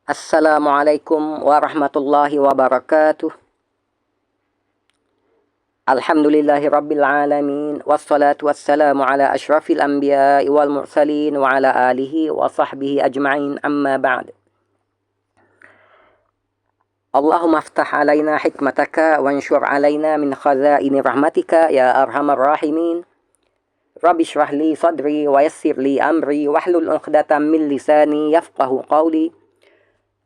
Assalamualaikum warahmatullahi wabarakatuh. Alhamdulillahi rabbil alamin. Wassalatu wassalamu ala ashrafil anbiya'i wal mursalin wa ala alihi wa sahbihi ajma'in amma ba'd. Allahumma aftah alaina hikmataka wa anshur alaina min khazaini rahmatika ya arhamar rahimin. Rabbi shrah li sadri wa yassir li amri wahlul 'uqdatam min lisani yafqahu qawli.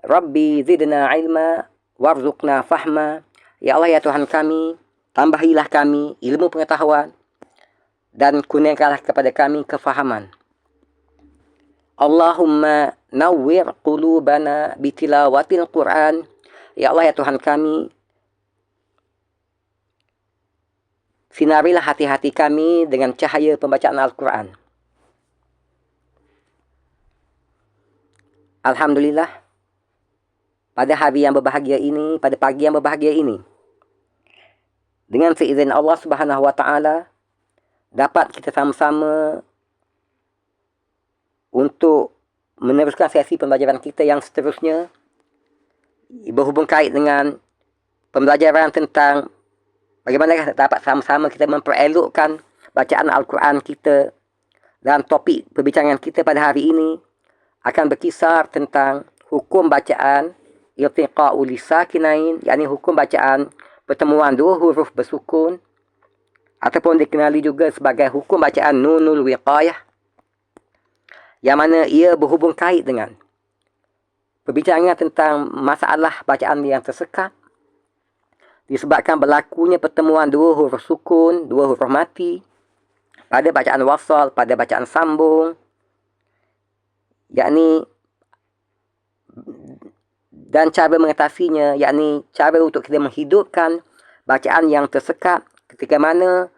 Rabbi zidna ilma warzuqna fahma. Ya Allah ya Tuhan kami, tambahilah kami ilmu pengetahuan dan kurniakanlah kepada kami kefahaman. Allahumma nawwir qulubana bitilawatil Qur'an. Ya Allah ya Tuhan kami, sinarilah hati-hati kami dengan cahaya pembacaan Al-Quran. Alhamdulillah, pada hari yang berbahagia ini, pada pagi yang berbahagia ini, dengan seizin Allah Subhanahu wa Ta'ala, dapat kita sama-sama untuk meneruskan sesi pembelajaran kita yang seterusnya, berhubung kait dengan pembelajaran tentang bagaimana dapat sama-sama kita memperelokkan bacaan Al-Quran kita. Dan topik perbincangan kita pada hari ini akan berkisar tentang hukum bacaan iltiqa'u lisakinain, yakni hukum bacaan pertemuan dua huruf bersukun, ataupun dikenali juga sebagai hukum bacaan nunul wiqayah, yang mana ia berhubung kait dengan perbincangan tentang masalah bacaan yang tersekat disebabkan berlakunya pertemuan dua huruf sukun, dua huruf mati pada bacaan wasal, pada bacaan sambung, yakni dan cara mengatasinya, yakni cara untuk kita menghidupkan bacaan yang tersekat ketika mana,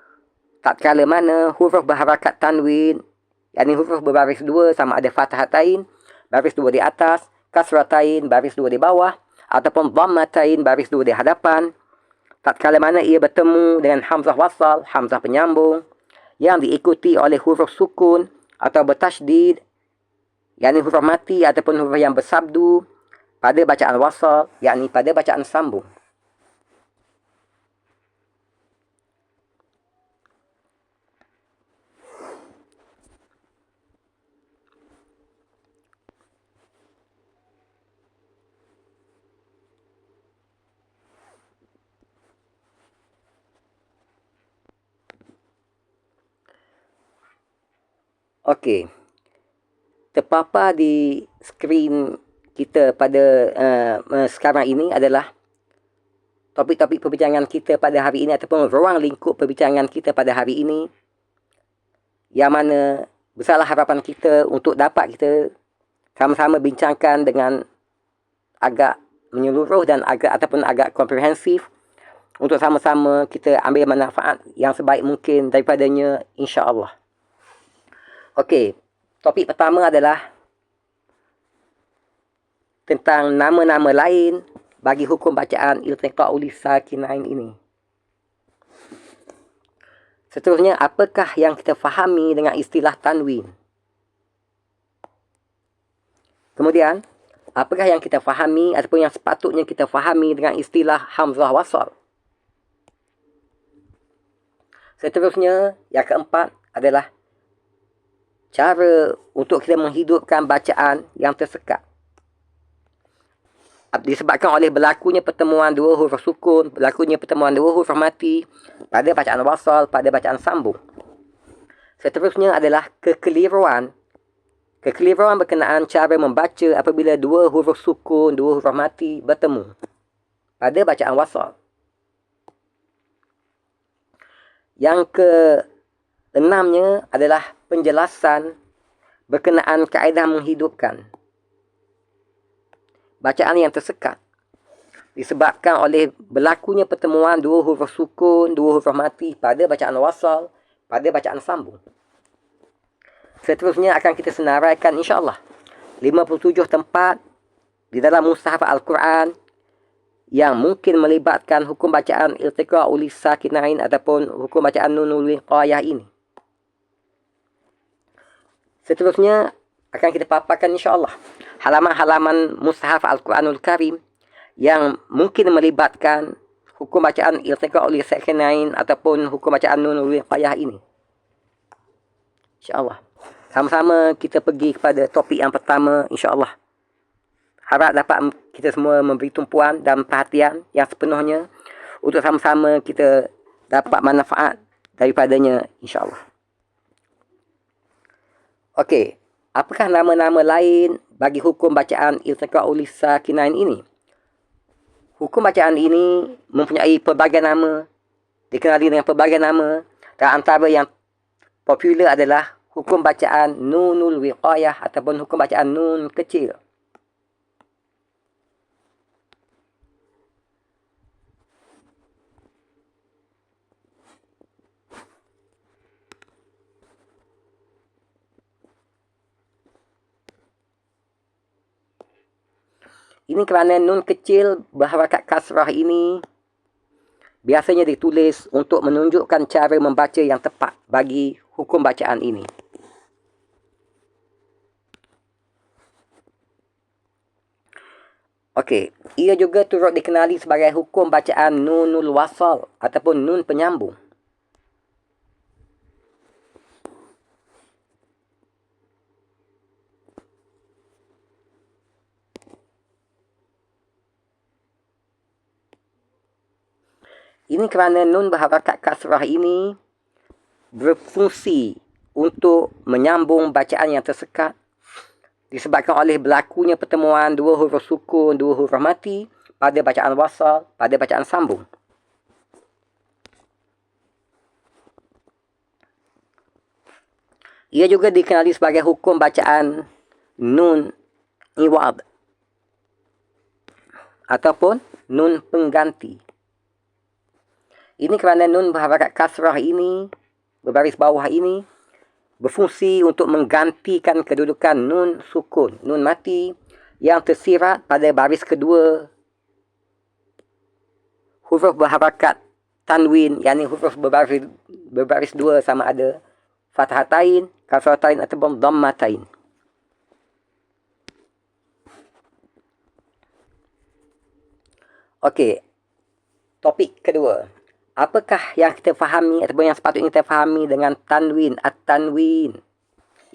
tatkala mana huruf berharakat tanwin, yakni huruf berbaris dua, sama ada fathatain, baris dua di atas, kasratain, baris dua di bawah, ataupun dhammatain, baris dua di hadapan, tatkala mana ia bertemu dengan hamzah wasal, hamzah penyambung, yang diikuti oleh huruf sukun atau bertasydid, yakni huruf mati ataupun huruf yang bersabdu pada bacaan wasal, yakni pada bacaan sambung. Okey. Terpapar di skrin kita pada sekarang ini adalah topik-topik perbincangan kita pada hari ini, ataupun ruang lingkup perbincangan kita pada hari ini, yang mana besarlah harapan kita untuk dapat kita sama-sama bincangkan dengan agak menyeluruh dan agak komprehensif, untuk sama-sama kita ambil manfaat yang sebaik mungkin daripadanya, insya-Allah. Okey, topik pertama adalah tentang nama-nama lain bagi hukum bacaan iltiqa'u lisakinain ini. Seterusnya, apakah yang kita fahami dengan istilah tanwin? Kemudian, apakah yang kita fahami ataupun yang sepatutnya kita fahami dengan istilah hamzah wasal? Seterusnya, yang keempat adalah cara untuk kita menghidupkan bacaan yang tersekat disebabkan oleh berlakunya pertemuan dua huruf sukun, berlakunya pertemuan dua huruf mati pada bacaan wasal, pada bacaan sambung. Seterusnya adalah kekeliruan berkenaan cara membaca apabila dua huruf sukun, dua huruf mati bertemu pada bacaan wasal. Yang keenamnya adalah penjelasan berkenaan kaedah menghidupkan bacaan yang tersekat disebabkan oleh berlakunya pertemuan dua huruf sukun, dua huruf mati pada bacaan wasal, pada bacaan sambung. Seterusnya akan kita senaraikan insya-Allah 57 tempat di dalam mushaf Al-Quran yang mungkin melibatkan hukum bacaan iltiqa'u lisakinain ataupun hukum bacaan nunul wiqayah ini. Seterusnya akan kita paparkan insya-Allah halaman-halaman mushaf Al-Quranul Karim yang mungkin melibatkan hukum bacaan iltiqa oleh sakinain ataupun hukum bacaan nun wiqayah ini. InsyaAllah. Sama-sama kita pergi kepada topik yang pertama, insyaAllah. Harap dapat kita semua memberi tumpuan dan perhatian yang sepenuhnya untuk sama-sama kita dapat manfaat daripadanya, insyaAllah. Okey, apakah nama-nama lain bagi hukum bacaan iltiqa'ul sakinain ini? Hukum bacaan ini mempunyai pelbagai nama, dikenali dengan pelbagai nama, dan antara yang popular adalah hukum bacaan nunul wiqayah ataupun hukum bacaan nun kecil. Ini kerana nun kecil berharakat kasrah ini biasanya ditulis untuk menunjukkan cara membaca yang tepat bagi hukum bacaan ini. Okey, ia juga turut dikenali sebagai hukum bacaan nunul wasal ataupun nun penyambung. Ini kerana nun berharakat kasrah ini berfungsi untuk menyambung bacaan yang tersekat disebabkan oleh berlakunya pertemuan dua huruf sukun, dua huruf mati pada bacaan wasal, pada bacaan sambung. Ia juga dikenali sebagai hukum bacaan nun iwad ataupun nun pengganti. Ini kerana nun berharakat kasrah ini, berbaris bawah ini, berfungsi untuk menggantikan kedudukan nun sukun, nun mati yang tersirat pada baris kedua huruf berharakat tanwin, yakni huruf berbaris dua sama ada fathatain, kasratain ataupun dhammatain. Okey, topik kedua. Apakah yang kita fahami ataupun yang sepatutnya kita fahami dengan tanwin, at-tanwin,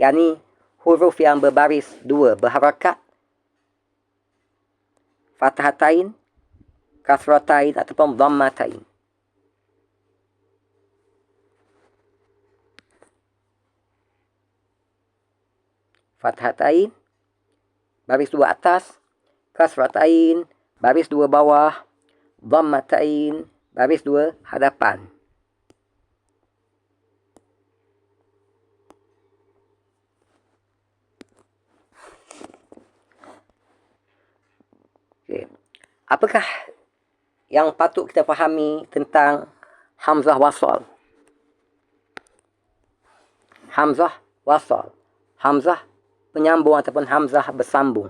yakni huruf yang berbaris dua, berharakat fathatain, kasratain ataupun dhammatain. Fathatain, baris dua atas, kasratain, baris dua bawah, dhammatain, baris dua hadapan. Okay. Apakah yang patut kita fahami tentang hamzah wasal? Hamzah wasal, hamzah penyambung ataupun hamzah bersambung.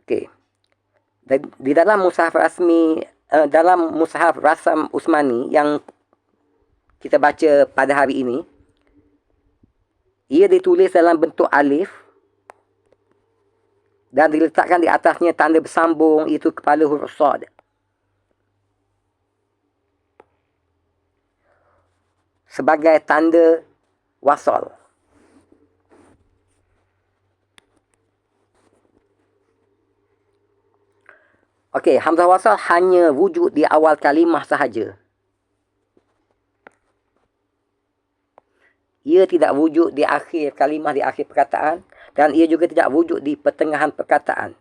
Okey. Di dalam mushaf rasmi, dalam mushaf Rasam Usmani yang kita baca pada hari ini, ia ditulis dalam bentuk alif dan diletakkan di atasnya tanda bersambung, iaitu kepala huruf sad. Sebagai tanda wasal. Okey, hamzah wasal hanya wujud di awal kalimah sahaja. Ia tidak wujud di akhir kalimah, di akhir perkataan, dan ia juga tidak wujud di pertengahan perkataan.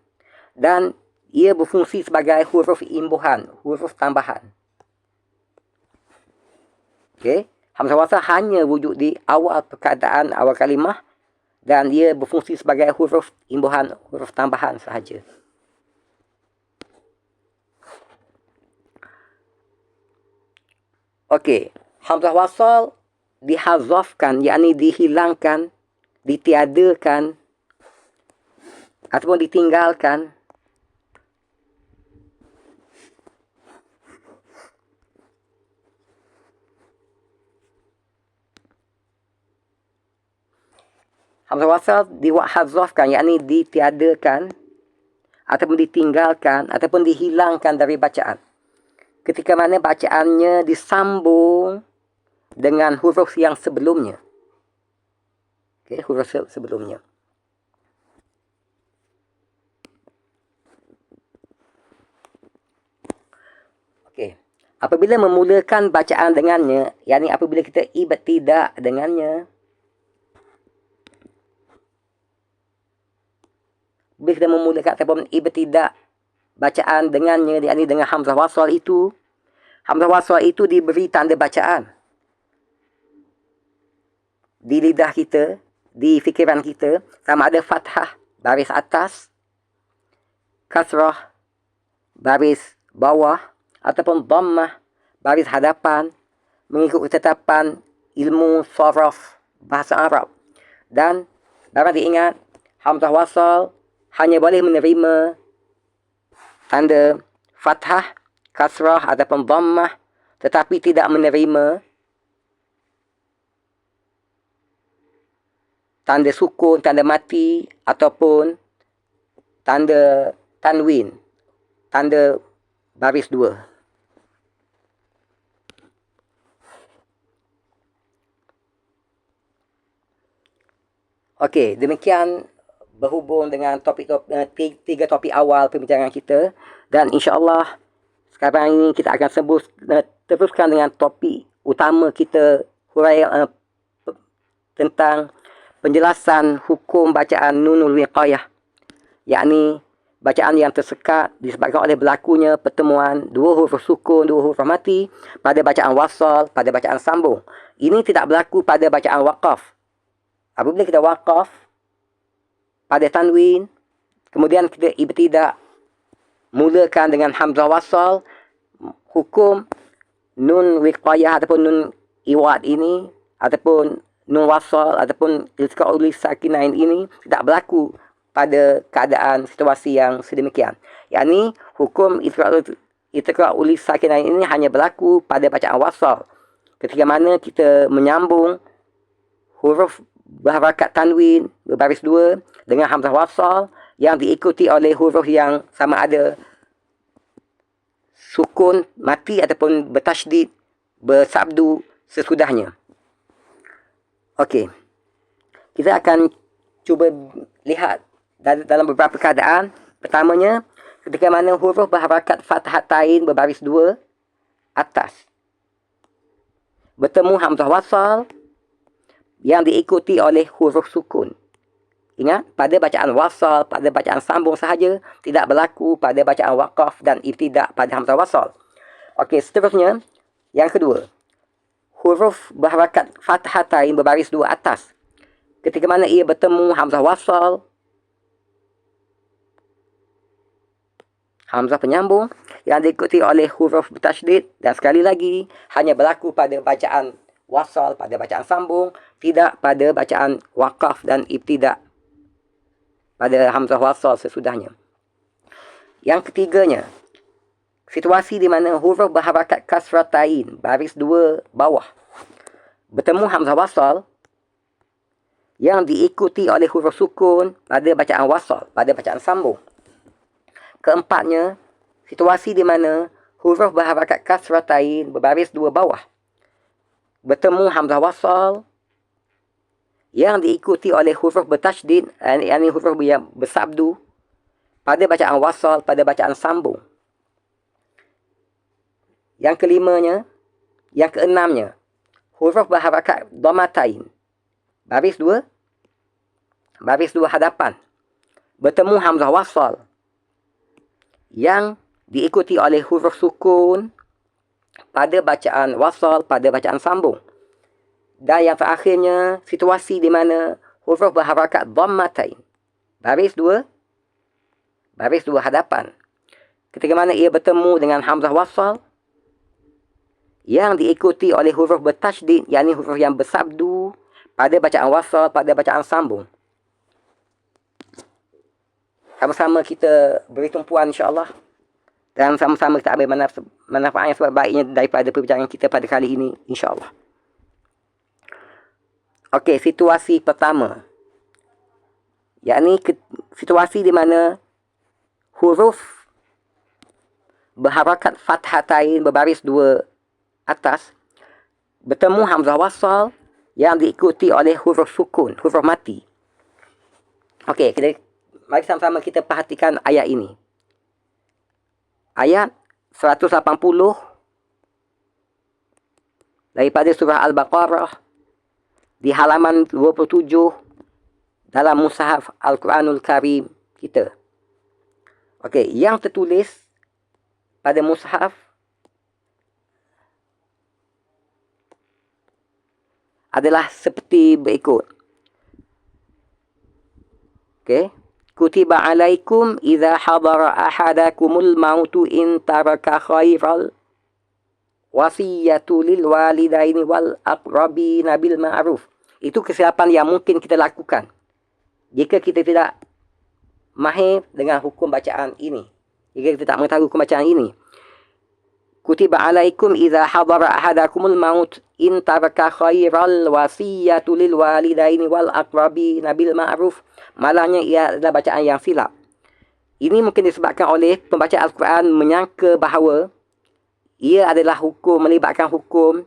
Dan ia berfungsi sebagai huruf imbuhan, huruf tambahan. Okey, hamzah wasal hanya wujud di awal perkataan, awal kalimah, dan ia berfungsi sebagai huruf imbuhan, huruf tambahan sahaja. Okey, hamzah wasal dihazafkan, yakni dihilangkan, ditiadakan ataupun ditinggalkan Hamzah wasal hazafkan, yakni ditiadakan ataupun ditinggalkan ataupun dihilangkan dari bacaan. Ketika mana bacaannya disambung dengan huruf yang sebelumnya. Okey, huruf sebelumnya. Okey. Apabila memulakan bacaan dengannya, yakni apabila kita ibtidak dengannya, bila kita memulakan ataupun ibtidak bacaan dengannya, yakni dengan hamzah wasal itu diberi tanda bacaan di lidah kita, di fikiran kita, sama ada fathah baris atas, kasrah baris bawah, ataupun dhammah baris hadapan, mengikut ketetapan ilmu saraf bahasa Arab. Dan dapat diingat, hamzah wasal hanya boleh menerima tanda fathah, kasrah ataupun dhammah, tetapi tidak menerima tanda sukun, tanda mati ataupun tanda tanwin, tanda baris dua. Okey, demikian berhubung dengan tiga topik awal perbincangan kita, dan insya-Allah sekarang ini kita akan teruskan dengan topik utama kita, huraian tentang penjelasan hukum bacaan nunul wiqayah, yakni bacaan yang tersekat disebabkan oleh berlakunya pertemuan dua huruf sukun, dua huruf mati pada bacaan wasal, pada bacaan sambung. Ini tidak berlaku pada bacaan waqaf. Apabila kita waqaf pada tanwin, kemudian kita ibtidak mulakan dengan hamzah wasal, hukum nun wiqayah ataupun nun iwad ini, ataupun nun wasal ataupun iltiqa'ul sakinain ini tidak berlaku pada keadaan situasi yang sedemikian. Yakni hukum iltiqa'ul sakinain ini hanya berlaku pada bacaan wasal, ketika mana kita menyambung huruf berharakat tanwin berbaris dua dengan hamzah wasal yang diikuti oleh huruf yang sama ada sukun mati ataupun bertasydid, bersabdu sesudahnya. Okey, kita akan cuba lihat dalam beberapa keadaan. Pertamanya, ketika mana huruf berharakat fathatain berbaris dua atas bertemu hamzah wasal yang diikuti oleh huruf sukun. Ingat, pada bacaan wasal, pada bacaan sambung sahaja, tidak berlaku pada bacaan waqaf dan ibtidak pada hamzah wasal. Okey, seterusnya, yang kedua, huruf berharakat fathatain berbaris dua atas, ketika mana ia bertemu hamzah wasal, hamzah penyambung yang diikuti oleh huruf bertasydid, dan sekali lagi hanya berlaku pada bacaan wasal, pada bacaan sambung, tidak pada bacaan waqaf dan ibtidak pada hamzah wasal sesudahnya. Yang ketiganya, situasi di mana huruf berharakat kasratain baris dua bawah bertemu hamzah wasal yang diikuti oleh huruf sukun pada bacaan wasal, pada bacaan sambung. Keempatnya, situasi di mana huruf berharakat kasratain berbaris dua bawah bertemu hamzah wasal yang diikuti oleh huruf bertasydid, yakni huruf yang bersabdu pada bacaan wasal, pada bacaan sambung. Yang kelimanya, yang keenamnya, huruf berharakat dhammatain baris dua hadapan bertemu hamzah wasal yang diikuti oleh huruf sukun pada bacaan wasal, pada bacaan sambung. Dan yang terakhirnya, situasi di mana huruf berharakat dhammatain baris dua hadapan, ketika mana ia bertemu dengan hamzah wasal yang diikuti oleh huruf bertasydid, yakni huruf yang bersabdu pada bacaan wasal, pada bacaan sambung. Sama-sama kita beri tumpuan insya-Allah, dan sama-sama kita ambil manfaat yang sebaik-baiknya daripada perbincangan kita pada kali ini insya-Allah. Okey, situasi pertama yakni situasi di mana huruf berharakat fathatain berbaris dua atas bertemu hamzah wasal yang diikuti oleh huruf sukun, huruf mati. Okey, mari sama-sama kita perhatikan ayat ini. Ayat 180 daripada surah Al-Baqarah di halaman 27 dalam mushaf Al-Quranul Karim kita. Okey, yang tertulis pada mushaf adalah seperti berikut. Okey. Kutiba alaikum idza hadara ahadakumul mautu in taraka khairal wasiyatu lil walidaini wal aqrabina bil ma'ruf. Itu kesilapan yang mungkin kita lakukan jika kita tidak mahir dengan hukum bacaan ini. Jika kita tak mengetahui hukum bacaan ini. Kutiba alaikum idza hadara ahadakumul maut in taraka khairal wasiyatu lil walidaini wal aqrabina bil ma'ruf. Malangnya ia adalah bacaan yang silap. Ini mungkin disebabkan oleh pembaca Al-Quran menyangka bahawa ia adalah hukum, melibatkan hukum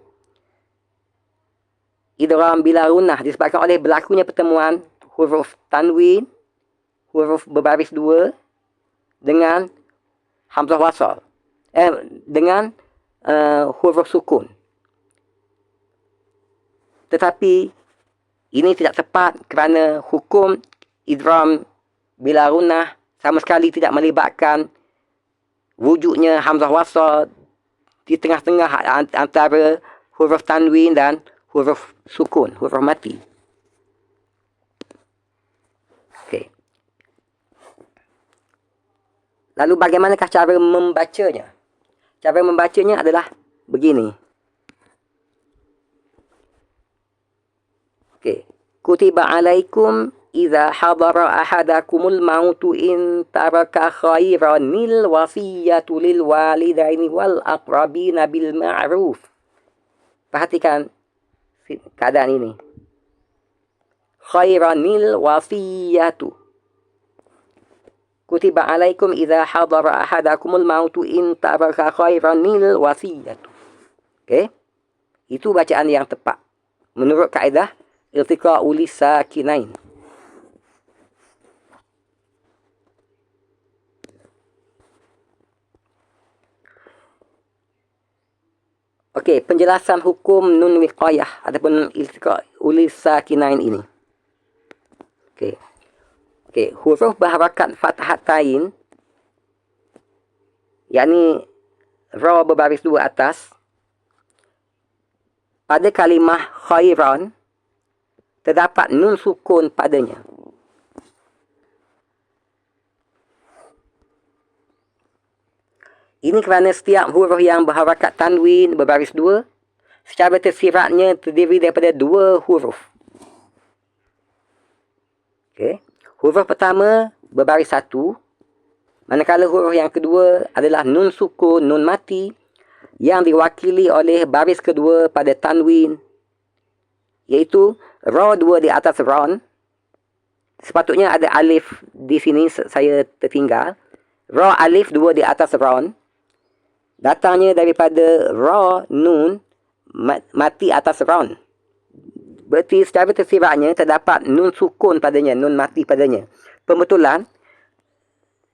idgham bila gunnah, disebabkan oleh berlakunya pertemuan huruf tanwin, huruf berbaris dua dengan hamzah wasal, dengan huruf sukun. Tetapi ini tidak tepat kerana hukum idgham bila gunnah sama sekali tidak melibatkan wujudnya hamzah wasal di tengah-tengah antara huruf tanwin dan huruf sukun, huruf mati. Okey. Lalu bagaimanakah cara membacanya? Cara membacanya adalah begini. Okey. Kutiba alaikum idza hadara ahadakumul mautu in taraka khairanil wasiyatu lil walidaini wal aqrabina bil ma'ruf. Perhatikan keadaan ini. Khairanil wasiyatu. Kutiba alaikum idza hadara ahadakumul mautu in taraka khairanil wasiyatu. Okey. Itu bacaan yang tepat menurut kaedah iltiqa'u lisakinain. Okey, penjelasan hukum nun wiqayah ataupun iltiqa'u lisakinain ini. Okey. Okey, huruf berharakat fathatain yakni ra berbaris dua atas pada kalimah khairan terdapat nun sukun padanya. Ini kerana setiap huruf yang berharakat tanwin berbaris dua secara tersiratnya terdiri daripada dua huruf. Okey. Huruf pertama berbaris satu, manakala huruf yang kedua adalah nun sukun, nun mati yang diwakili oleh baris kedua pada tanwin, iaitu ra dua di atas ron. Sepatutnya ada alif di sini, saya tertinggal. Ra alif dua di atas ron. Datangnya daripada ra nun mati atas ron. Berarti secara tersiratnya terdapat nun sukun padanya, nun mati padanya. Pembetulan,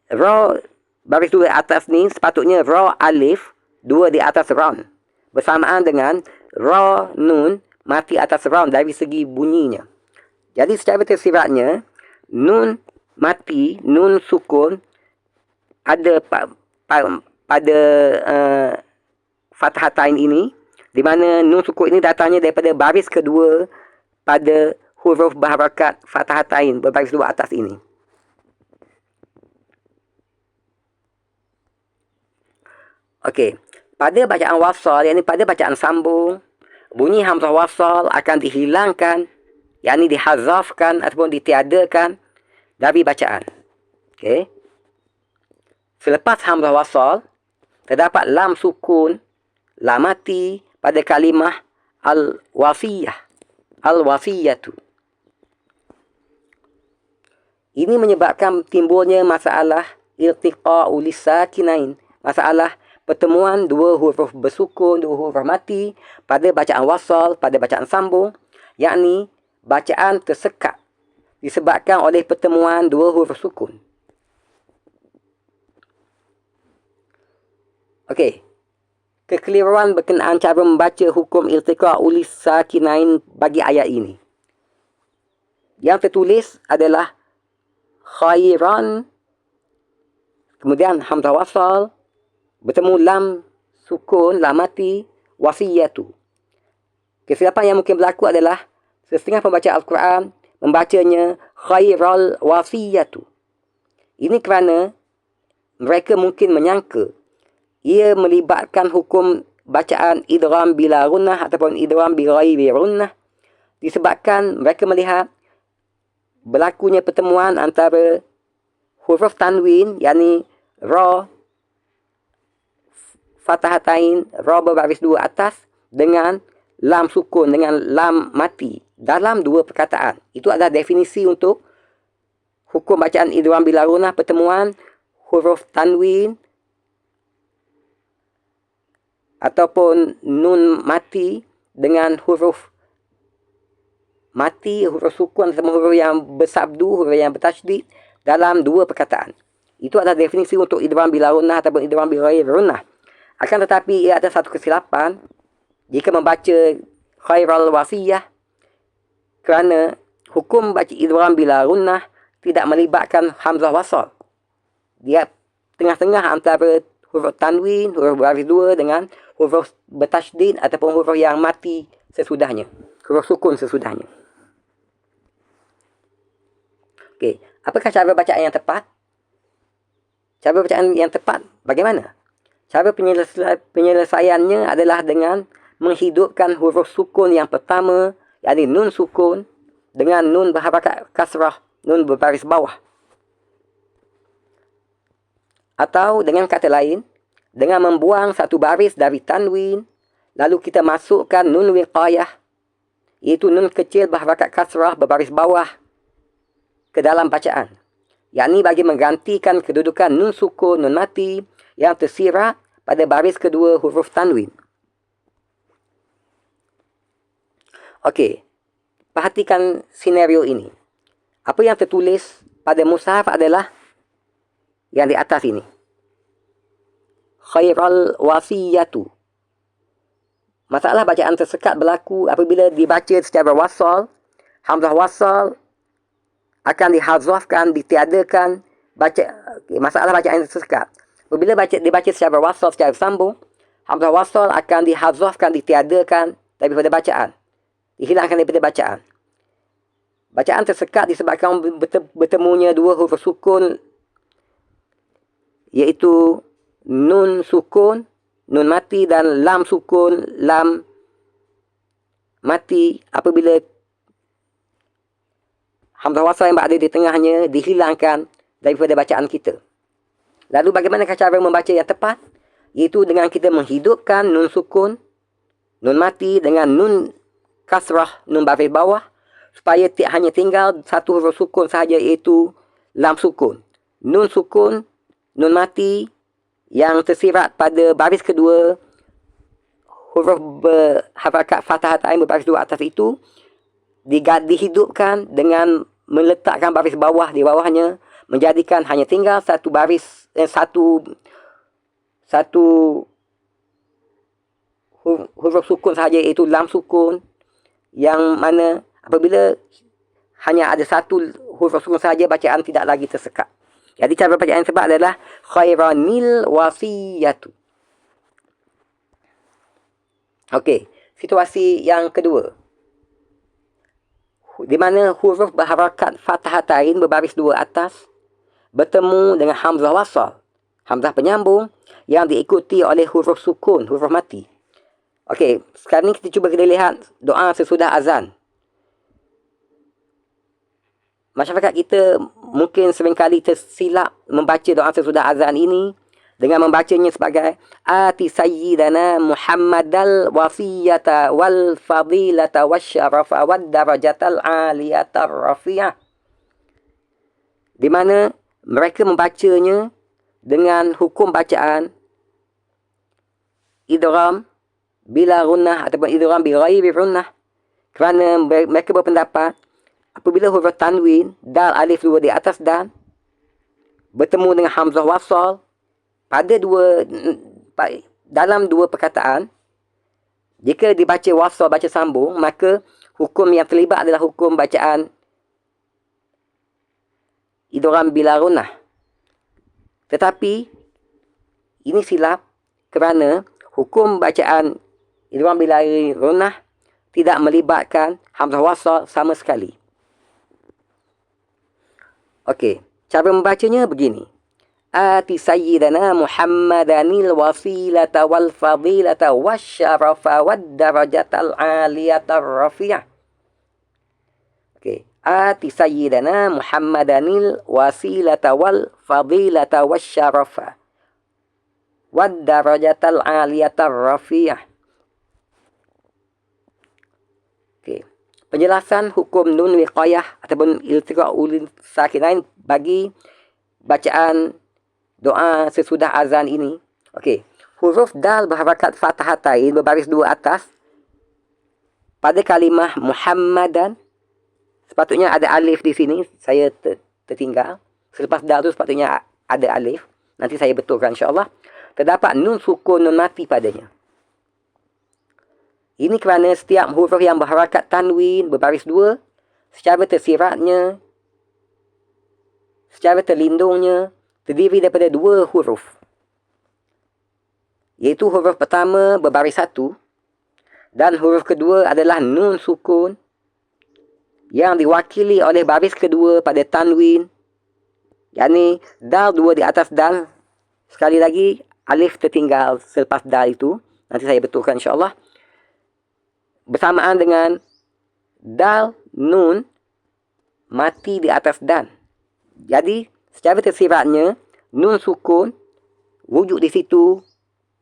ra baris dua atas ni sepatutnya ra alif dua di atas ron. Bersamaan dengan ra nun mati atas ron dari segi bunyinya. Jadi secara tersiratnya nun mati, nun sukun ada pada fathatain ini, di mana nun sukun ini datangnya daripada baris kedua pada huruf berharakat fathatain berbaris dua atas ini. Okey, pada bacaan wasal, yakni pada bacaan sambung, bunyi hamzah wasal akan dihilangkan, yakni dihazafkan ataupun ditiadakan dari bacaan. Okey. Selepas hamzah wasal, terdapat lam sukun, lam mati pada kalimah al-wasiyah, al-wasiyatu. Ini menyebabkan timbulnya masalah iltiqa'u lisakinain, masalah pertemuan dua huruf bersukun, dua huruf mati pada bacaan wasal, pada bacaan sambung, yakni bacaan tersekat disebabkan oleh pertemuan dua huruf sukun. Okey. Kekeliruan berkenaan cara membaca hukum iltiqa'u lisakinain bagi ayat ini. Yang tertulis adalah khairan, kemudian hamzah wasal, bertemu lam sukun, lam mati, wasiyatu. Kesilapan yang mungkin berlaku adalah setengah pembaca Al-Quran membacanya khairal wasiyatu. Ini kerana mereka mungkin menyangka ia melibatkan hukum bacaan idgham bila gunnah ataupun idgham bi ghairi gunnah, disebabkan mereka melihat berlakunya pertemuan antara huruf tanwin, yakni ra fathatain, ra berbaris dua atas, dengan lam sukun, dengan lam mati dalam dua perkataan. Itu adalah definisi untuk hukum bacaan idgham bila gunnah, pertemuan huruf tanwin ataupun nun mati dengan huruf mati, huruf sukun atau huruf yang bersabdu, huruf yang bertasydid dalam dua perkataan. Itu adalah definisi untuk idgham bila gunnah ataupun idgham bi ghairi gunnah. Akan tetapi ia ada satu kesilapan jika membaca khairal wasiyah, kerana hukum baca idgham bila gunnah tidak melibatkan hamzah wasal. Dia tengah-tengah antara huruf tanwin, huruf baris dua dengan huruf bertasydid ataupun huruf yang mati sesudahnya, huruf sukun sesudahnya. Okey, apakah cara bacaan yang tepat? Cara bacaan yang tepat bagaimana? Cara penyelesaiannya adalah dengan menghidupkan huruf sukun yang pertama, yakni nun sukun, dengan nun berharakat kasrah, nun berbaris bawah. Atau dengan kata lain, dengan membuang satu baris dari tanwin, lalu kita masukkan nun wiqayah, iaitu nun kecil berharakat kasrah berbaris bawah ke dalam bacaan, yakni bagi menggantikan kedudukan nun sukun, nun mati yang tersirat pada baris kedua huruf tanwin. Okey, perhatikan senario ini. Apa yang tertulis pada mushaf adalah yang di atas ini, khairal wasiyatu. Masalah bacaan tersekat berlaku apabila dibaca secara wasal. Hamzah wasal akan dihazafkan, ditiadakan. Masalah bacaan tersekat, apabila dibaca secara wasal, secara sambung, hamzah wasal akan dihazafkan, ditiadakan daripada bacaan, dihilangkan daripada bacaan. Bacaan tersekat disebabkan bertemunya dua huruf sukun, iaitu nun sukun, nun mati, dan lam sukun, lam mati. Apabila hamzah wasal yang berada di tengahnya dihilangkan daripada bacaan kita. Lalu bagaimanakah cara membaca yang tepat? Iaitu dengan kita menghidupkan nun sukun, nun mati dengan nun kasrah, nun baris bawah, supaya hanya tinggal satu huruf sukun sahaja, iaitu lam sukun. Nun sukun, nun mati yang tersirat pada baris kedua huruf berharakat fathatain berbaris dua atas itu dihidupkan dengan meletakkan baris bawah di bawahnya, menjadikan hanya tinggal satu baris, satu huruf sukun sahaja, iaitu lam sukun, yang mana apabila hanya ada satu huruf sukun sahaja, bacaan tidak lagi tersekat. Jadi cara bacaan yang tepat adalah khairanil wasiyatu. Okey, situasi yang kedua, di mana huruf berharakat fathatain berbaris dua atas bertemu dengan hamzah wasal, hamzah penyambung yang diikuti oleh huruf sukun, huruf mati. Okey, sekarang ni kita cuba lihat doa sesudah azan. Masyarakat kita mungkin seringkali tersilap membaca doa sesudah azan ini dengan membacanya sebagai ati sayyidana Muhammadal wasiyata wal fadilata wasyarafa wad darajatal aliyatar rafi'ah. di mana mereka membacanya dengan hukum bacaan idgham bila gunnah ataupun idgham bi ghairi gunnah, kerana mereka berpendapat apabila huruf tanwin dal alif dua di atas dan bertemu dengan hamzah wasal pada dalam dua perkataan, jika dibaca wasal, baca sambung, maka hukum yang terlibat adalah hukum bacaan idgham bila gunnah. Tetapi ini silap, kerana hukum bacaan idgham bila gunnah tidak melibatkan hamzah wasal sama sekali. Okey, cara membacanya begini. Ati sayyidana Muhammadanil wasilata wal fadilata wasyarafa wad darajatal aliyatar rafi'ah. Okey, ati sayyidana Muhammadanil wasilata wal fadilata wasyarafa wad darajatal aliyatar rafi'ah. Okey, penjelasan hukum nun wiqayah ataupun iltiqa'ul sakinain bagi bacaan doa sesudah azan ini. Okey, huruf dal berharakat fathatain berbaris dua atas pada kalimah Muhammadan sepatutnya ada alif di sini. Saya tertinggal. Selepas dal tu sepatutnya ada alif. Nanti saya betulkan insya-Allah. Terdapat nun sukun, nun mati padanya. Ini kerana setiap huruf yang berharakat tanwin berbaris dua, secara tersiratnya, secara terlindungnya, terdiri daripada dua huruf. Iaitu huruf pertama berbaris satu dan huruf kedua adalah nun sukun yang diwakili oleh baris kedua pada tanwin, yakni dal dua di atas dal. Sekali lagi, alif tertinggal selepas dal itu. Nanti saya betulkan insya-Allah. Bersamaan dengan dal nun mati di atas dan. Jadi secara tersiratnya nun sukun wujud di situ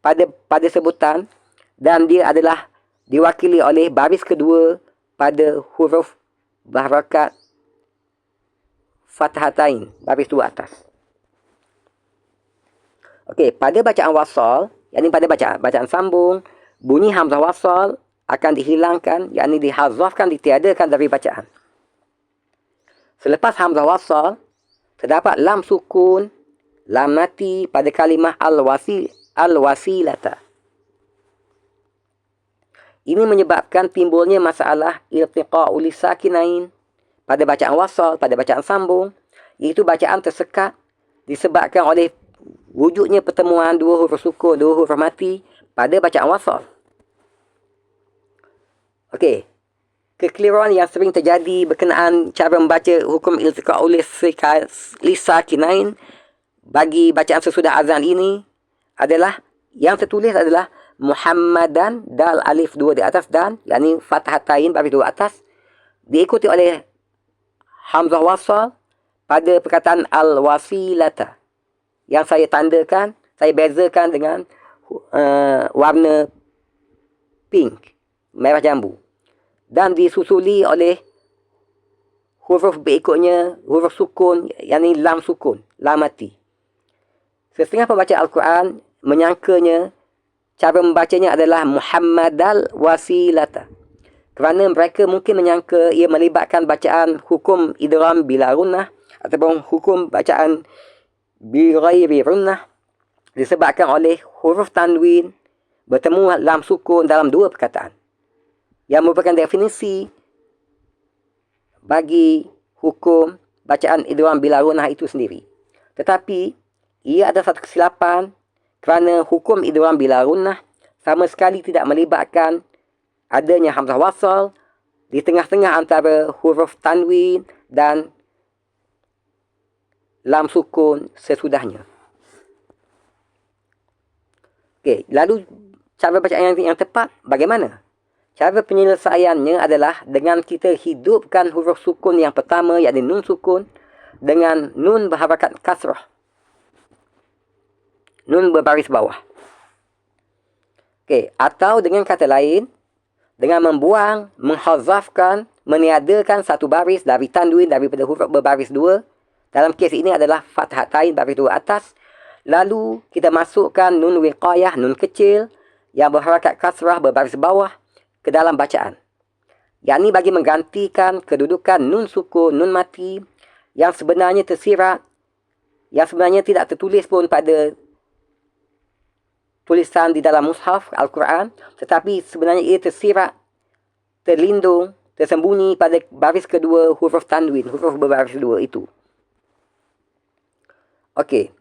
pada sebutan, dan dia adalah diwakili oleh baris kedua pada huruf berharakat fathatain, baris dua atas. Okey, pada bacaan wasal, yakni pada bacaan sambung, bunyi hamzah wasal akan dihilangkan, yakni dihazafkan, ditiadakan dari bacaan. Selepas hamzah wasal, terdapat lam sukun, lam mati pada kalimah al-wasilata. Ini menyebabkan timbulnya masalah iltiqa'ul sakinain pada bacaan wasal, pada bacaan sambung, iaitu bacaan tersekat disebabkan oleh wujudnya pertemuan dua huruf sukun, dua huruf mati pada bacaan wasal. Okey, kekeliruan yang sering terjadi berkenaan cara membaca hukum iltiqa'ul sakinain bagi bacaan sesudah azan ini adalah, yang tertulis adalah Muhammadan, dal alif dua di atas dan, yakni fathatain baris dua atas, diikuti oleh hamzah wasal pada perkataan al-wasilata yang saya tandakan, saya bezakan dengan warna pink, merah jambu, dan disusuli oleh huruf berikutnya, huruf sukun, yakni lam sukun, lam mati. Setengah pembaca Al-Quran menyangkanya cara membacanya adalah Muhammadal wasilata, kerana mereka mungkin menyangka ia melibatkan bacaan hukum idgham bila gunnah ataupun hukum bacaan bi ghairi gunnah, disebabkan oleh huruf tanwin bertemu lam sukun dalam dua perkataan, yang merupakan definisi bagi hukum bacaan idgham bila gunnah itu sendiri. Tetapi ia ada satu kesilapan, kerana hukum idgham bila gunnah sama sekali tidak melibatkan adanya hamzah wasal di tengah-tengah antara huruf tanwin dan lam sukun sesudahnya. Okey, lalu cara bacaan yang tepat bagaimana? Cara penyelesaiannya adalah dengan kita hidupkan huruf sukun yang pertama, yakni nun sukun, dengan nun berharakat kasrah, nun berbaris bawah. Okey, atau dengan kata lain, dengan menghazafkan, meniadakan satu baris dari tanwin daripada huruf berbaris dua Dalam kes ini adalah fathatain baris dua atas. Lalu kita masukkan nun wiqayah, nun kecil yang berharakat kasrah berbaris bawah ke dalam bacaan. Yang ini bagi menggantikan kedudukan nun sukun, nun mati yang sebenarnya tersirat, yang sebenarnya tidak tertulis pun pada tulisan di dalam mushaf Al-Quran, tetapi sebenarnya ia tersirat, terlindung, tersembunyi pada baris kedua huruf tanwin, huruf berbaris dua itu. Okey.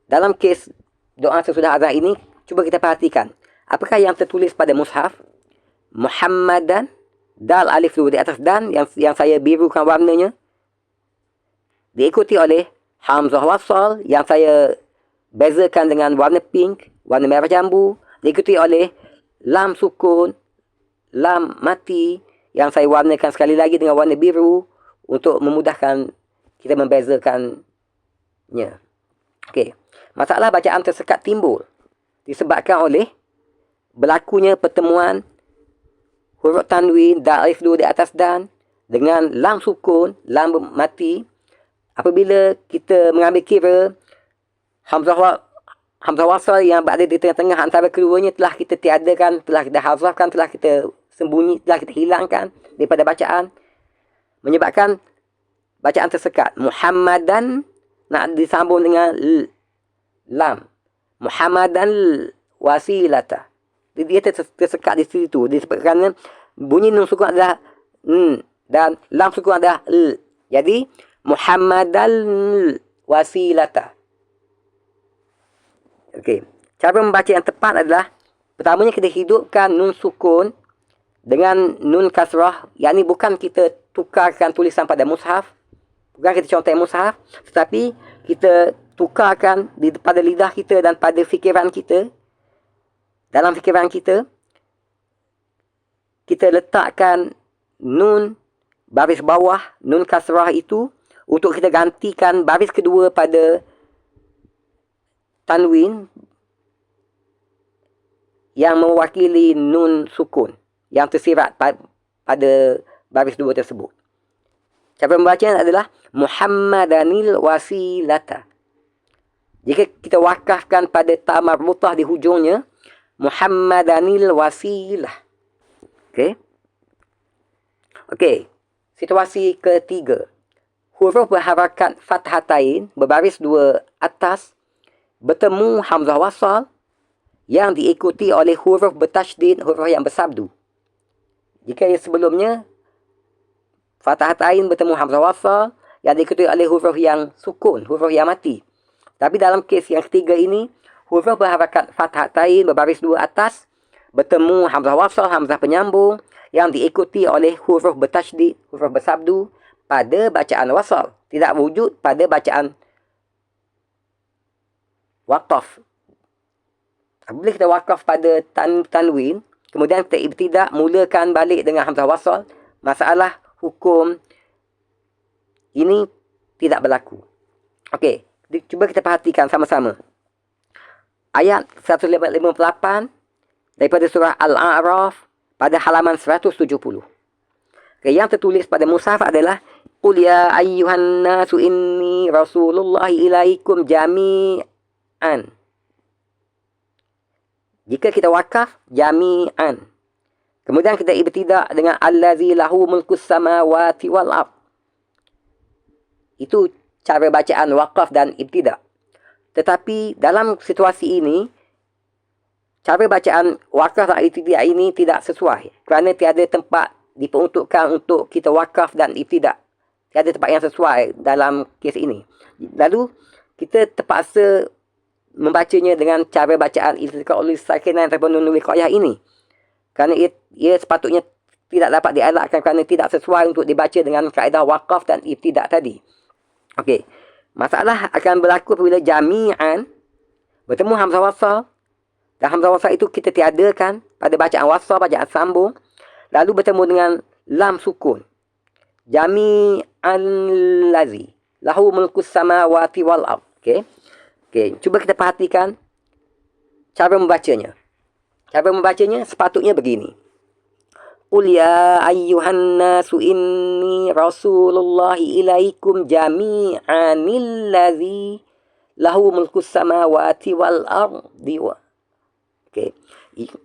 Dalam kes doa sesudah azan ini, cuba kita perhatikan. Apakah yang tertulis pada mushaf? Muhammadan, dal alif dua di atas dan yang saya birukan warnanya. Diikuti oleh hamzah wasal yang saya bezakan dengan warna pink, warna merah jambu. Diikuti oleh lam sukun, lam mati yang saya warnakan sekali lagi dengan warna biru untuk memudahkan kita membezakannya. Okey. Masalah bacaan tersekat timbul disebabkan oleh berlakunya pertemuan huruf tanwin, dal alif dua di atas dan dengan lam sukun, lam mati. Apabila kita mengambil kira hamzah wasal yang berada di tengah-tengah antara keduanya telah kita tiadakan, telah kita hazafkan, telah kita sembunyi, telah kita hilangkan daripada bacaan, menyebabkan bacaan tersekat. Muhammadan nak disambung dengan lam. Muhammadan wasilata. Dia tersekat di situ disebabkan bunyi nun sukun adalah dan lam sukun adalah l. Jadi Muhammadan wasilata. Okey. Cara membaca yang tepat adalah pertamanya kita hidupkan nun sukun dengan nun kasrah. Yang ini bukan kita tukarkan tulisan pada mushaf, bukan kita contoh mushaf, tetapi kita tukarkan pada lidah kita dan pada fikiran kita. Dalam fikiran kita, kita letakkan nun baris bawah, nun kasrah itu untuk kita gantikan baris kedua pada tanwin yang mewakili nun sukun yang tersirat pada baris dua tersebut. Cara membacanya adalah Muhammadanil wasilata. Jika kita wakafkan pada ta marbutah di hujungnya, Muhammadanil wasilah. Okey. Okey. Situasi ketiga. Huruf berharakat fathatain berbaris dua atas bertemu hamzah wasal yang diikuti oleh huruf bertasydid, huruf yang bersabdu. Jika yang sebelumnya fathatain bertemu hamzah wasal yang diikuti oleh huruf yang sukun, huruf yang mati. Tapi dalam kes yang ketiga ini, huruf berharakat fathatain berbaris dua atas bertemu hamzah wasal, hamzah penyambung yang diikuti oleh huruf bertasydid, huruf bersabdu pada bacaan wasal. Tidak wujud pada bacaan waqaf. Apabila kita waqaf pada tanwin, kemudian kita ibtidak mulakan balik dengan hamzah wasal, masalah hukum ini tidak berlaku. Okey, cuba kita perhatikan sama-sama. Ayat 158 daripada surah Al-A'raf pada halaman 170. Okay, yang tertulis pada mushaf adalah Qul ya ayyuhan nasu inni rasulullah ilaikum jami'an. Jika kita wakaf jami'an, kemudian kita ibtidak dengan allazi lahu mulkus samawati wal ard. Itu cara bacaan wakaf dan ibtidak. Tetapi dalam situasi ini, cara bacaan wakaf dan ibtidak ini tidak sesuai. Kerana tiada tempat diperuntukkan untuk kita wakaf dan ibtidak. Tiada tempat yang sesuai dalam kes ini. Lalu, kita terpaksa membacanya dengan cara bacaan iltiqa'ul sakinan ataupun nun wiqayah ini. Kerana ia sepatutnya tidak dapat dielakkan kerana tidak sesuai untuk dibaca dengan kaedah wakaf dan ibtidak tadi. Okey. Masalah akan berlaku apabila jami'an bertemu hamzah wasal. Dan hamzah wasal itu kita tiadakan pada bacaan wasal, bacaan sambung. Lalu bertemu dengan lam sukun. Jami'an lazi lahu mulkus samawati wal ard. Okey. Okey, cuba kita perhatikan cara membacanya. Cara membacanya sepatutnya begini. Qul ya ayyuhan nasu inni rasulullahi ilaikum jami'anil ladzi lahu mulkus samawati wal ardi. Okey.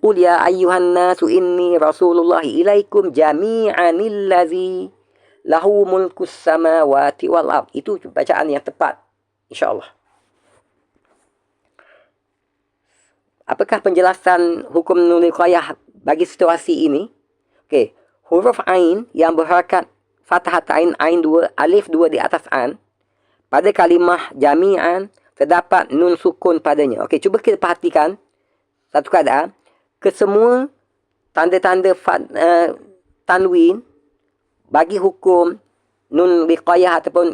Qul ya ayyuhan nasu inni rasulullahi ilaikum jami'anil ladzi lahu mulkus samawati wal ardi. Itu bacaan yang tepat, insya-Allah. Apakah penjelasan hukum nun wiqayah bagi situasi ini? Okey, huruf ain yang berharakat fathah ain, ain 2, alif 2 di atas an, pada kalimah jami'an terdapat nun sukun padanya. Okey, cuba kita perhatikan satu keadaan. Kesemua tanda-tanda tanwin bagi hukum nun wiqayah ataupun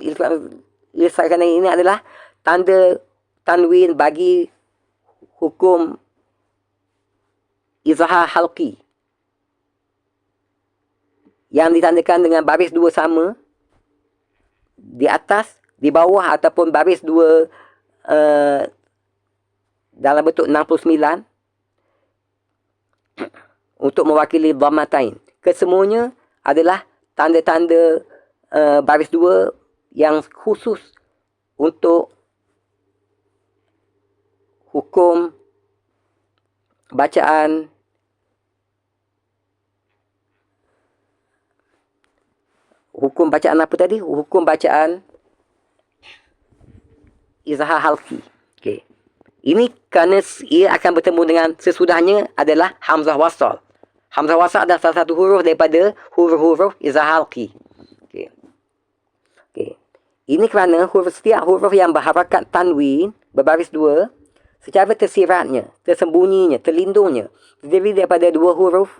ilsaqan ini adalah tanda tanwin bagi hukum izhar halqi yang ditandakan dengan baris dua sama di atas, di bawah ataupun baris dua dalam bentuk 69 untuk mewakili dhammatain. Kesemuanya adalah tanda-tanda baris dua yang khusus untuk hukum bacaan apa tadi? Hukum bacaan izhar halqi. Okey. Ini kerana ia akan bertemu dengan sesudahnya adalah hamzah wasal. Hamzah wasal adalah salah satu huruf daripada huruf-huruf izhar halqi. Okey. Okey. Ini kerana setiap huruf yang berharakat tanwin berbaris dua secara tersiratnya, tersembunyinya, terlindungnya terdiri daripada dua huruf,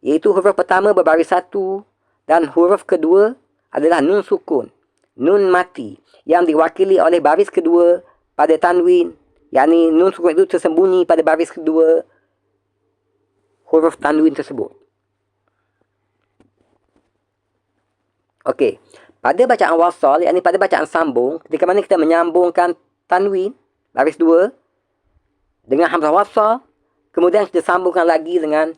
iaitu huruf pertama berbaris satu dan huruf kedua adalah nun sukun, nun mati yang diwakili oleh baris kedua pada tanwin, yakni nun sukun itu tersembunyi pada baris kedua huruf tanwin tersebut. Okey, pada bacaan wasal, yakni pada bacaan sambung, ketika mana kita menyambungkan tanwin baris dua dengan hamzah wasal, kemudian kita sambungkan lagi dengan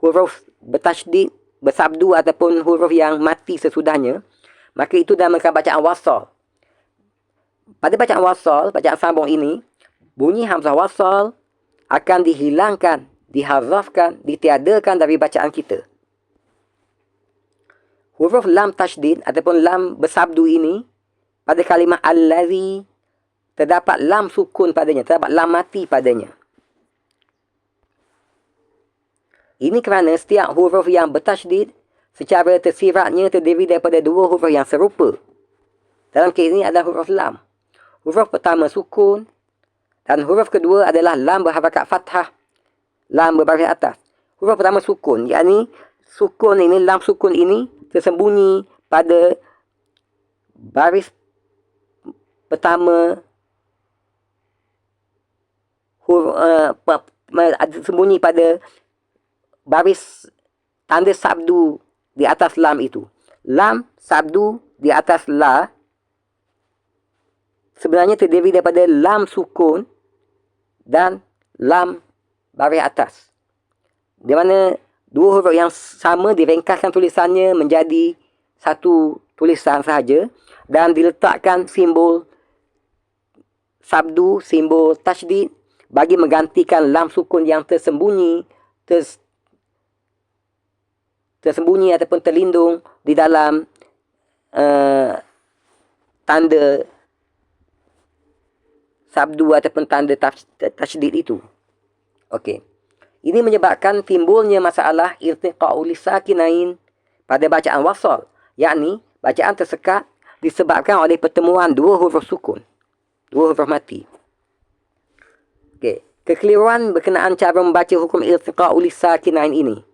huruf bertasydid, bersabdu ataupun huruf yang mati sesudahnya, maka itu dinamakan bacaan wasal. Pada bacaan wasal, bacaan sambung ini, bunyi hamzah wasal akan dihilangkan, dihazafkan, ditiadakan dari bacaan kita. Huruf lam tasydid ataupun lam bersabdu ini, pada kalimah allazi terdapat lam sukun padanya, terdapat lam mati padanya. Ini kerana setiap huruf yang bertasydid secara tersiratnya terdiri daripada dua huruf yang serupa. Dalam kes ini adalah huruf lam. Huruf pertama sukun dan huruf kedua adalah lam berharakat fathah, lam berbaris atas. Huruf pertama sukun, yakni sukun ini, lam sukun ini tersembunyi pada baris pertama, sembunyi pada baris tanda sabdu di atas lam itu. Lam sabdu di atas la sebenarnya terdiri daripada lam sukun dan lam baris atas, di mana dua huruf yang sama diringkaskan tulisannya menjadi satu tulisan sahaja dan diletakkan simbol sabdu, simbol tasydid bagi menggantikan lam sukun yang tersembunyi ataupun terlindung di dalam tanda sabdu ataupun tanda tasydid itu. Okey. Ini menyebabkan timbulnya masalah iltiqa'ul sakinain pada bacaan wasal, yakni bacaan tersekat disebabkan oleh pertemuan dua huruf sukun, dua huruf mati. Okey. Kekeliruan berkenaan cara membaca hukum iltiqa'ul sakinain ini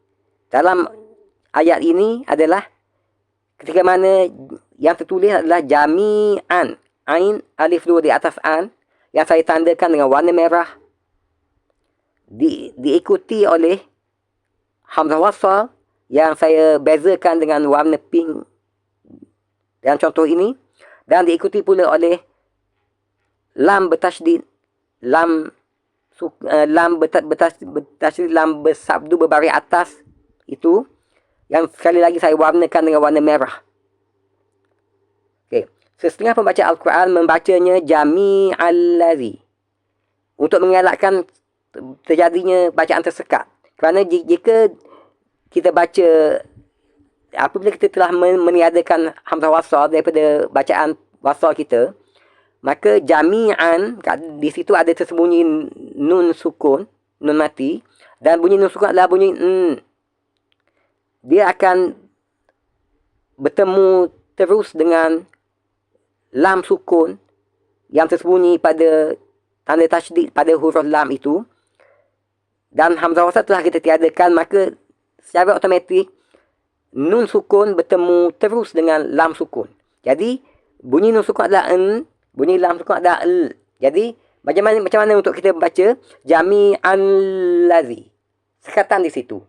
dalam ayat ini adalah ketika mana yang tertulis adalah jami'an, ain alif dua di atas an yang saya tandakan dengan warna merah, diikuti oleh hamzah wasal yang saya bezakan dengan warna pink dalam contoh ini, dan diikuti pula oleh lam bertasydid, lam lam bertasydid, lam bersabdu berbaris atas itu, yang sekali lagi saya warnakan dengan warna merah. Okey. Setengah pembaca Al-Quran membacanya jami'al ladzi, untuk mengelakkan terjadinya bacaan tersekat. Kerana jika kita baca, apabila kita telah meniadakan hamzah wasal daripada bacaan wasal kita, maka jami'an, di situ ada tersembunyi nun sukun, nun mati, dan bunyi nun sukun adalah bunyi dia akan bertemu terus dengan lam sukun yang tersembunyi pada tanda tasydid pada huruf lam itu, dan hamzah wasal telah kita tiadakan, maka secara automatik nun sukun bertemu terus dengan lam sukun. Jadi bunyi nun sukun adalah bunyi lam sukun adalah Jadi macam mana untuk kita baca jami'an ladzi, sekatan di situ.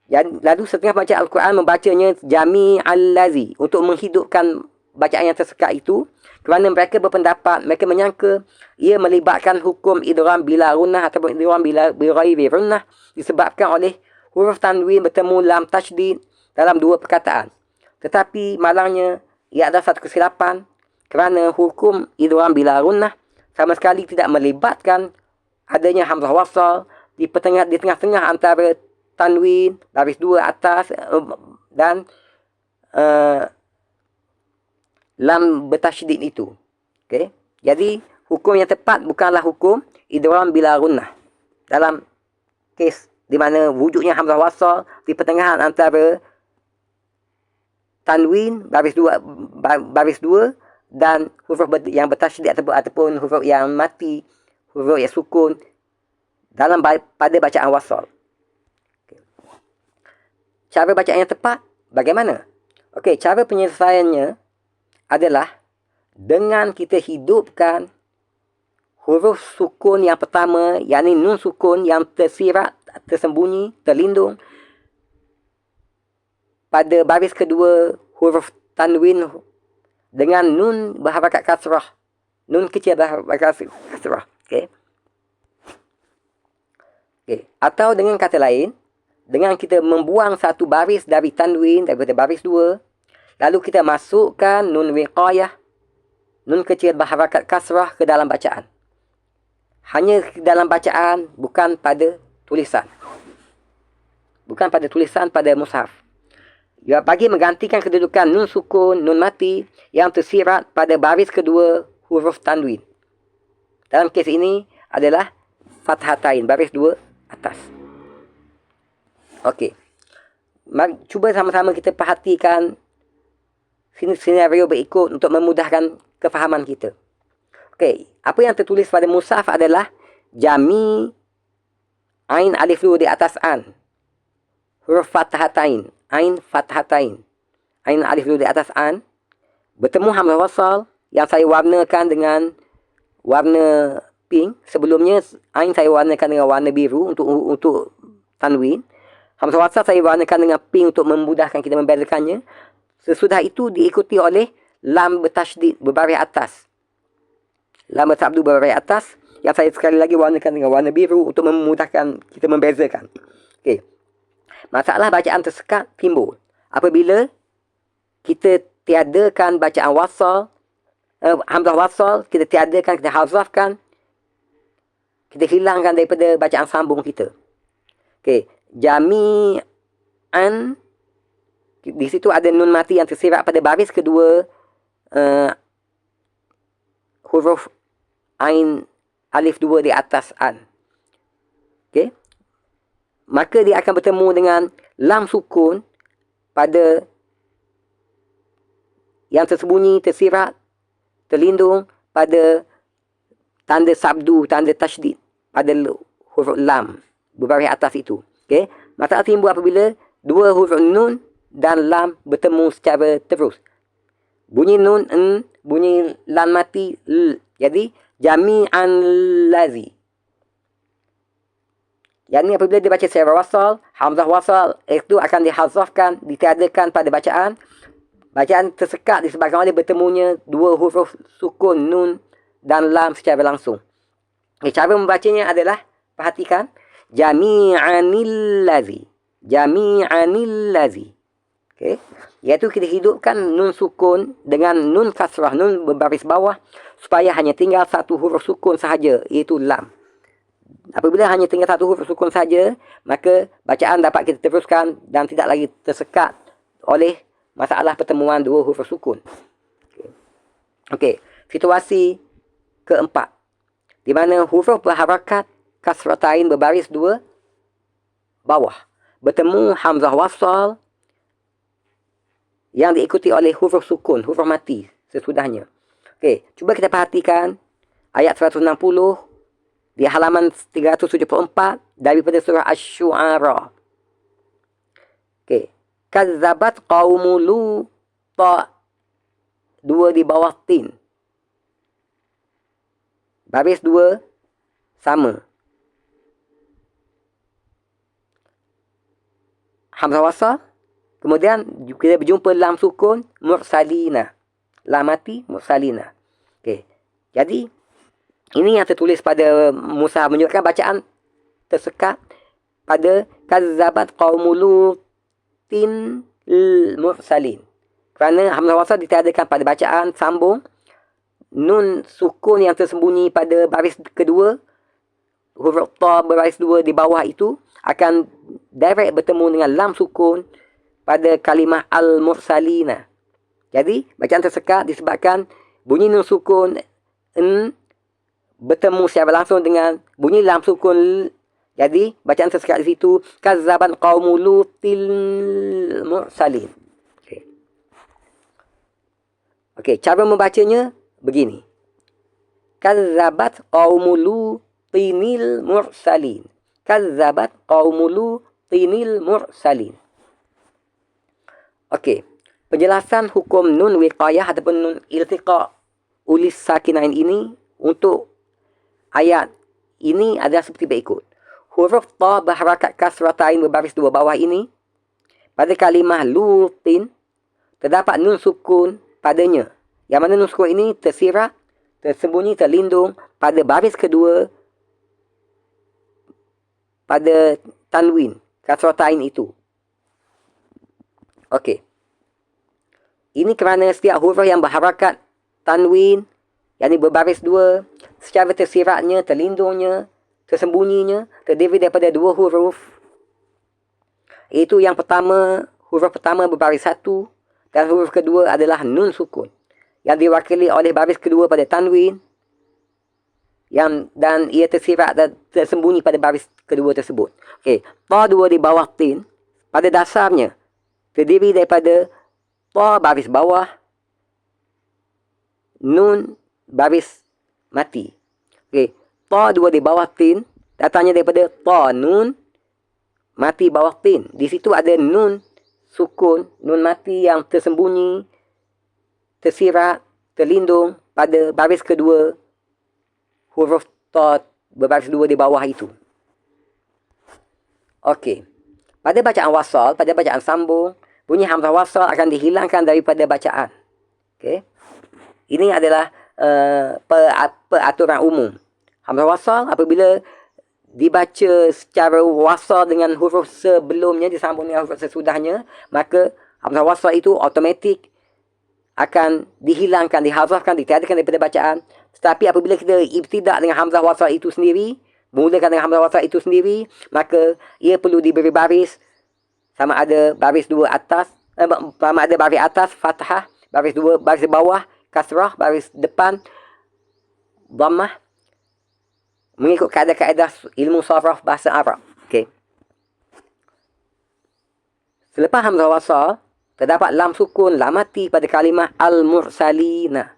Lalu setengah baca Al-Quran membacanya jami'al ladzi, untuk menghidupkan bacaan yang tersekat itu, kerana mereka berpendapat, mereka menyangka ia melibatkan hukum idgham bila runnah ataupun idgham bila bighairi runnah, disebabkan oleh huruf tanwin bertemu lam tasydid dalam dua perkataan. Tetapi malangnya ia adalah satu kesilapan, kerana hukum idgham bila runnah sama sekali tidak melibatkan adanya hamzah wasal di tengah-tengah antara tanwin baris dua atas dan lam bertasydid itu. Okey. Jadi hukum yang tepat bukanlah hukum idgham bila gunnah. Dalam kes di mana wujudnya hamzah wasal di pertengahan antara tanwin baris dua dan huruf yang bertasydid ataupun huruf yang mati, huruf yang sukun pada bacaan wasal. Okay. Cara bacaan yang tepat bagaimana? Okey, cara penyelesaiannya adalah dengan kita hidupkan huruf sukun yang pertama, yakni nun sukun yang tersirat, tersembunyi, terlindung pada baris kedua huruf tanwin dengan nun berharakat kasrah, nun kecil berharakat kasrah. Okey. Okey, atau dengan kata lain, dengan kita membuang satu baris dari tanwin daripada baris dua, lalu kita masukkan nun wiqayah, nun kecil berharakat kasrah ke dalam bacaan. Hanya dalam bacaan, bukan pada tulisan. Bukan pada tulisan pada mushaf. Ya, bagi menggantikan kedudukan nun sukun, nun mati yang tersirat pada baris kedua huruf tanwin. Dalam kes ini adalah fathatain, baris dua atas. Okey. Cuba sama-sama kita perhatikan senario berikut untuk memudahkan kefahaman kita. Okey, apa yang tertulis pada mushaf adalah jami ain alif dua di atas an. Huruf fathatain, ain fathatain. Ain alif dua di atas an bertemu hamzah wasal yang saya warnakan dengan warna pink. Sebelumnya ain saya warnakan dengan warna biru untuk tanwin. Hamzah wasal saya warnakan dengan pink untuk memudahkan kita membezakannya. Sesudah itu diikuti oleh lam bertasydid berbaris atas. Lam bersabdu berbaris atas yang saya sekali lagi warnakan dengan warna biru untuk memudahkan kita membezakan. Okey. Masalah bacaan tersekat timbul apabila kita tiadakan bacaan wasal, hamzah wasal, kita tiadakan, kita hazafkan, kita hilangkan daripada bacaan sambung kita. Okey, jami'an, di situ ada nun mati yang tersirat pada baris kedua huruf ain alif dua di atas an. Okey. Maka dia akan bertemu dengan lam sukun pada yang tersembunyi, tersirat, terlindung pada tanda sabdu, tanda tasydid pada huruf lam berbaris atas itu. Okey. Masalah timbul apabila dua huruf nun dan lam bertemu secara terus. Bunyi nun bunyi lam mati l. Jadi jami'an ladzi. Yang apabila dia baca secara wasal, hamzah wasal itu akan dihazafkan, ditiadakan pada bacaan. Bacaan tersekat disebabkan oleh bertemunya dua huruf sukun nun dan lam secara langsung. Okay, cara membacanya adalah, perhatikan, jami'anil ladzi. Jami'anil ladzi. Okay. Iaitu kita hidupkan nun sukun dengan nun kasrah, nun berbaris bawah, supaya hanya tinggal satu huruf sukun sahaja, iaitu lam. Apabila hanya tinggal satu huruf sukun saja, maka bacaan dapat kita teruskan dan tidak lagi tersekat oleh masalah pertemuan dua huruf sukun. Okey, situasi keempat, di mana huruf berharakat kasratain berbaris dua bawah bertemu hamzah wasal yang diikuti oleh huruf sukun, huruf mati sesudahnya. Okey, cuba kita perhatikan ayat 160 di halaman 374 daripada surah Asy-Syu'ara. Okey, kazzabat qaumu Lut, dua di bawah tin. Baris dua sama. Hamzah wasal. Kemudian kita berjumpa lam sukun mursalina. Lam mati mursalina. Okey. Jadi ini yang tertulis pada mushaf menunjukkan bacaan tersekat pada kazzabat qaumul Lutin mursalin. Kerana hamzah wasal ditiadakan pada bacaan sambung, nun sukun yang tersembunyi pada baris kedua, huruf ta berbaris dua di bawah itu akan direct bertemu dengan lam sukun pada kalimah al-mursalina. Jadi, bacaan tersekat disebabkan bunyi nun sukun n bertemu secara langsung dengan bunyi lam sukun. Jadi, bacaan tersekat di situ, kazzaban qaumul lutil mursalin. Okey, cara membacanya begini. Kazzabat qaumul lutinil mursalin. Kazzabat qaumul lutinil mursalin. Okey, penjelasan hukum nun wiqayah ataupun nun iltiqa ulis sakinain ini untuk ayat ini adalah seperti berikut. Huruf ta berharakat kasratain berbaris dua bawah ini, pada kalimah lutin terdapat nun sukun padanya. Yang mana nun sukun ini tersirat, tersembunyi, terlindung pada baris kedua pada tanwin kasratain itu. Okey. Ini kerana setiap huruf yang berharakat tanwin, yang ini berbaris dua, secara tersiratnya, terlindungnya, tersembunyinya, terdiri daripada dua huruf. Iaitu yang pertama, huruf pertama berbaris satu, dan huruf kedua adalah nun sukun, yang diwakili oleh baris kedua pada tanwin, dan ia tersirat dan tersembunyi pada baris kedua tersebut. Okey, ta dua di bawah tin, pada dasarnya, terdiri daripada ta baris bawah, nun baris mati. Okey, ta dua di bawah tin datangnya daripada ta nun mati bawah tin. Di situ ada nun sukun, nun mati yang tersembunyi, tersirat, terlindung pada baris kedua huruf ta berbaris dua di bawah itu. Okey, pada bacaan wasal, pada bacaan sambung, bunyi hamzah wasal akan dihilangkan daripada bacaan. Okey. Ini adalah peraturan umum. Hamzah wasal apabila dibaca secara wasal dengan huruf sebelumnya disambung dengan huruf sesudahnya, maka hamzah wasal itu automatik akan dihilangkan, dihazafkan, ditiadakan daripada bacaan. Tetapi apabila kita ibtidak dengan hamzah wasal itu sendiri, mulakan dengan hamzah wasal itu sendiri, maka ia perlu diberi baris, sama ada baris dua atas, sama ada baris atas fathah, baris dua, baris bawah kasrah, baris depan dhammah, mengikut kaedah-kaedah ilmu saraf bahasa Arab. Okey. Selepas hamzah wasal, terdapat lam sukun, lam mati pada kalimah al-mursalina.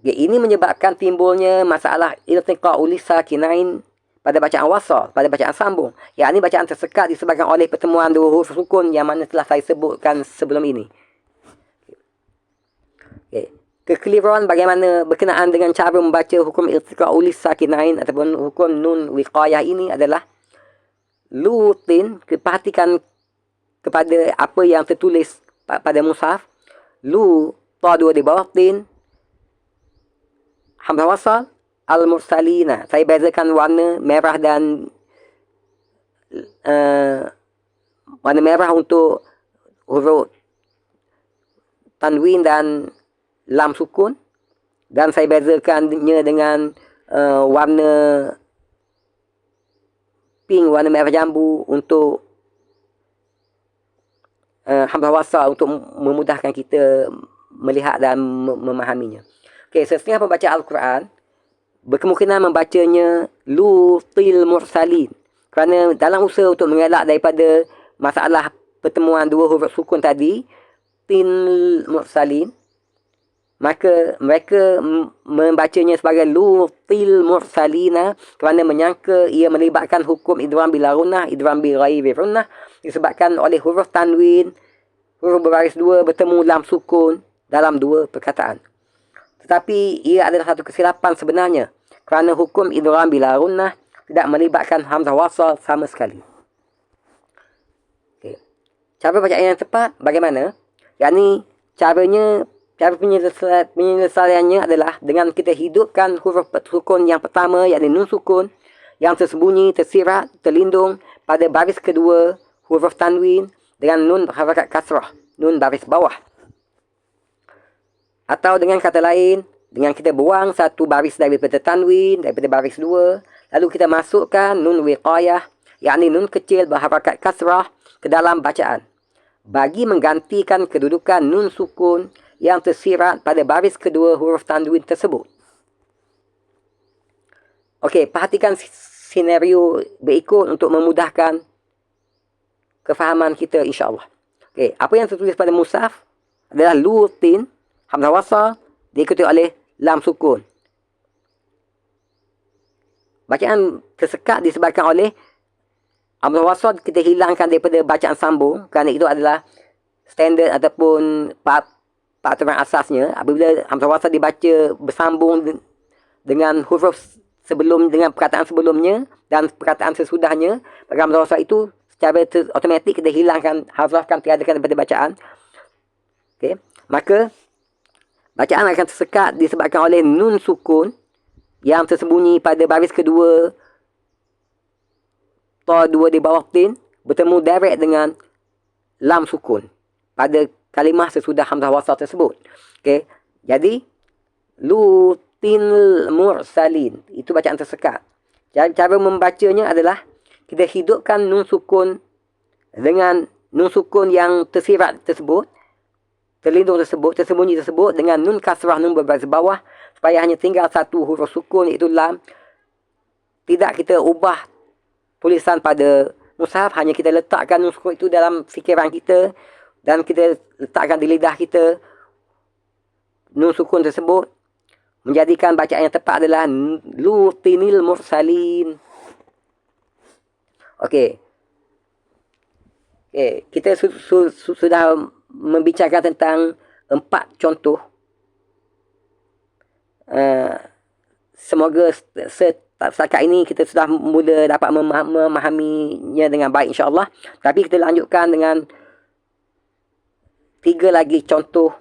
Okay, ini menyebabkan timbulnya masalah iltiqa ulis sakinain pada bacaan wasal, pada bacaan sambung. Yang ini bacaan tersekat disebabkan oleh pertemuan dua huruf sukun yang mana telah saya sebutkan sebelum ini. Okay. Kekeliruan bagaimana berkenaan dengan cara membaca hukum iltiqa ulis sakinain ataupun hukum nun wiqayah ini adalah lutin, perhatikan kepada apa yang tertulis pada mushaf. Lu, ta dua di bawah tin, hamzah wasal al-mursalina. Saya bezakan warna merah dan warna merah untuk huruf tanwin dan lam sukun, dan saya bezakannya dengan warna pink, warna merah jambu untuk hamzah wasal, untuk memudahkan kita melihat dan memahaminya. Okey, setengah pembaca Al-Quran berkemungkinan membacanya lutil mursalin, kerana dalam usaha untuk mengelak daripada masalah pertemuan dua huruf sukun tadi, tin mursalin, maka mereka membacanya sebagai lutil mursalina kerana menyangka ia melibatkan hukum idgham bila gunnah, idgham bi ghairi gunnah, disebabkan oleh huruf tanwin, huruf berbaris dua bertemu lam sukun dalam dua perkataan. Tetapi ia adalah satu kesilapan sebenarnya, kerana hukum idgham bila gunnah tidak melibatkan hamzah wasal sama sekali. Okay. Cara bacaan yang tepat bagaimana? Yakni cara penyelesaiannya adalah dengan kita hidupkan huruf sukun yang pertama, yakni nun sukun, yang tersembunyi, tersirat, terlindung pada baris kedua huruf tanwin dengan nun berharakat kasrah, nun baris bawah. Atau dengan kata lain, dengan kita buang satu baris daripada tanwin, daripada baris dua, lalu kita masukkan nun wiqayah, yakni nun kecil berharakat kasrah ke dalam bacaan, bagi menggantikan kedudukan nun sukun yang tersirat pada baris kedua huruf tanwin tersebut. Okey, perhatikan senario berikut untuk memudahkan kefahaman kita, insya-Allah. Okey, apa yang tertulis pada mushaf adalah lutin, hamzah wasal diikuti oleh lam sukun. Bacaan tersekat disebabkan oleh hamzah wasal kita hilangkan daripada bacaan sambung, kerana itu adalah standard ataupun peraturan asasnya. Apabila hamzah wasal dibaca bersambung dengan huruf sebelum, dengan perkataan sebelumnya dan perkataan sesudahnya, maka hamzah wasal itu secara automatik kita hilangkan, hazafkan, tiadakan daripada bacaan. Okey, maka bacaan akan tersekat disebabkan oleh nun sukun yang tersembunyi pada baris kedua ta dua di bawah tin bertemu direct dengan lam sukun pada kalimah sesudah hamzah wasal tersebut. Okey, jadi lutinil mursalin itu bacaan tersekat. Cara membacanya adalah kita hidupkan nun sukun dengan nun sukun yang tersirat tersebut, terlindung tersebut, tersembunyi tersebut, dengan nun kasrah, nun berbaris bawah, supaya hanya tinggal satu huruf sukun, iaitu lam. Tidak kita ubah tulisan pada mushaf, hanya kita letakkan nun sukun itu dalam fikiran kita dan kita letakkan di lidah kita nun sukun tersebut, menjadikan bacaan yang tepat adalah lutinil mursalin. Okey. Okay, kita sudah membicarakan tentang 4 contoh. Semoga setakat ini kita sudah mula dapat memahaminya dengan baik, insya-Allah. Tapi kita lanjutkan dengan 3 lagi contoh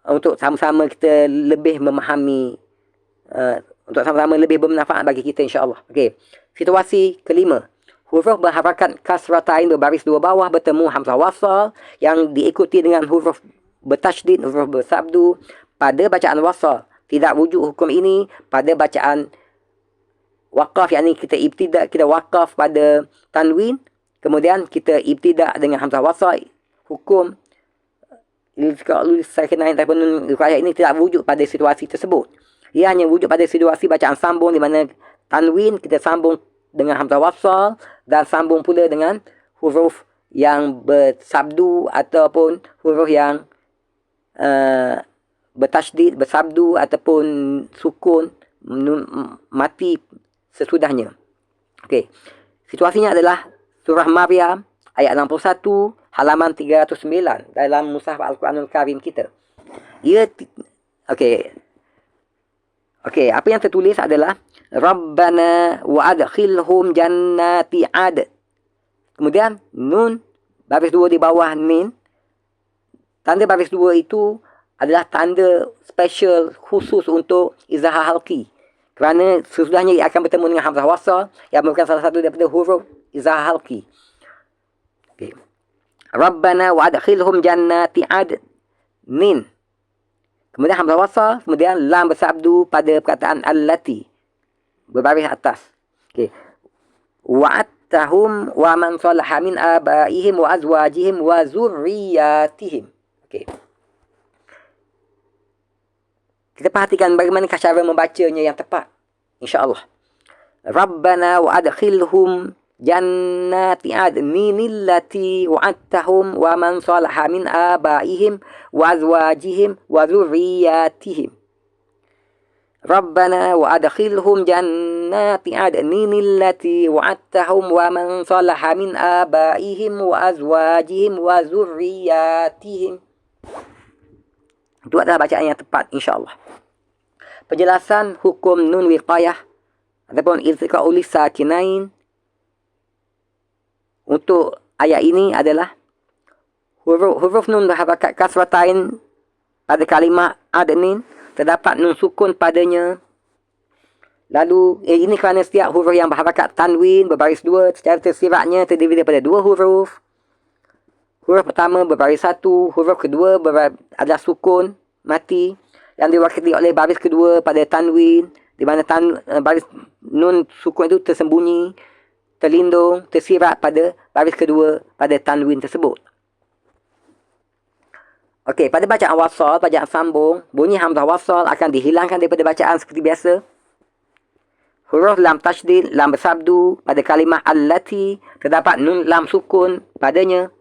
untuk sama-sama kita lebih memahami, untuk sama-sama lebih bermanfaat bagi kita, insya-Allah. Okey. Situasi kelima. Huruf berharakat kasratain berbaris dua bawah bertemu hamzah wasal yang diikuti dengan huruf bertasydid, huruf bersabdu pada bacaan wasal. Tidak wujud hukum ini pada bacaan waqaf, yakni kita ibtidak, kita waqaf pada tanwin, kemudian kita ibtidak dengan hamzah wasal. Hukum sakinah ataupun riwayat ini tidak wujud pada situasi tersebut. Ia hanya wujud pada situasi bacaan sambung, di mana tanwin kita sambung dengan hamzah wasal dan sambung pula dengan huruf yang bersabdu ataupun huruf yang bertasydid, bersabdu ataupun sukun mati sesudahnya. Okey. Situasinya adalah surah Maryam ayat 61 halaman 309 dalam mushaf Al-Quranul Karim kita. Okey, apa yang tertulis adalah Rabbana wa adkhilhum jannati ad. Kemudian nun baris dua di bawah min. Tanda baris dua itu adalah tanda special khusus untuk izhar halqi. Kerana sesudahnya ia akan bertemu dengan hamzah wasal yang merupakan salah satu daripada huruf izhar halqi. Okay. Rabbana wa adkhilhum jannati adnin. Kemudian hamzah wasal, kemudian lam bersabdu pada perkataan allati, berbaris atas. Okay. Wa'attahum wa man salaha min abaihim wa azwajihim wa zurriyatihim. Okay. Kita perhatikan bagaimana cara membacanya yang tepat. InsyaAllah. Rabbana wa adkhilhum jannati adnin allati wa'adtahum wa man salaha min abaihim wa azwajihim wa zurriyatihim. Rabbana wa adkhilhum jannati adnin allati wa'adtahum wa man salaha min abaihim wa azwajihim wa zurriyatihim. Itu adalah bacaan yang tepat, insyaAllah. Penjelasan hukum nun wiqayah ataupun iltiqa'u lisakinain untuk ayat ini adalah huruf nun berharakat kasratain pada kalimah adnin, terdapat nun sukun padanya. Lalu ini kerana setiap huruf yang berharakat tanwin berbaris dua, secara tersiratnya terdiri daripada dua huruf. Huruf pertama berbaris satu, huruf kedua adalah sukun mati yang diwakili oleh baris kedua pada tanwin, di mana baris nun sukun itu tersembunyi, terlindung, tersirat pada baris kedua pada tanwin tersebut. Okey, pada bacaan wasal, bacaan sambung, bunyi hamzah wasal akan dihilangkan daripada bacaan seperti biasa. Huruf lam tasydid, lam bersabdu pada kalimah allati, terdapat nun lam sukun padanya.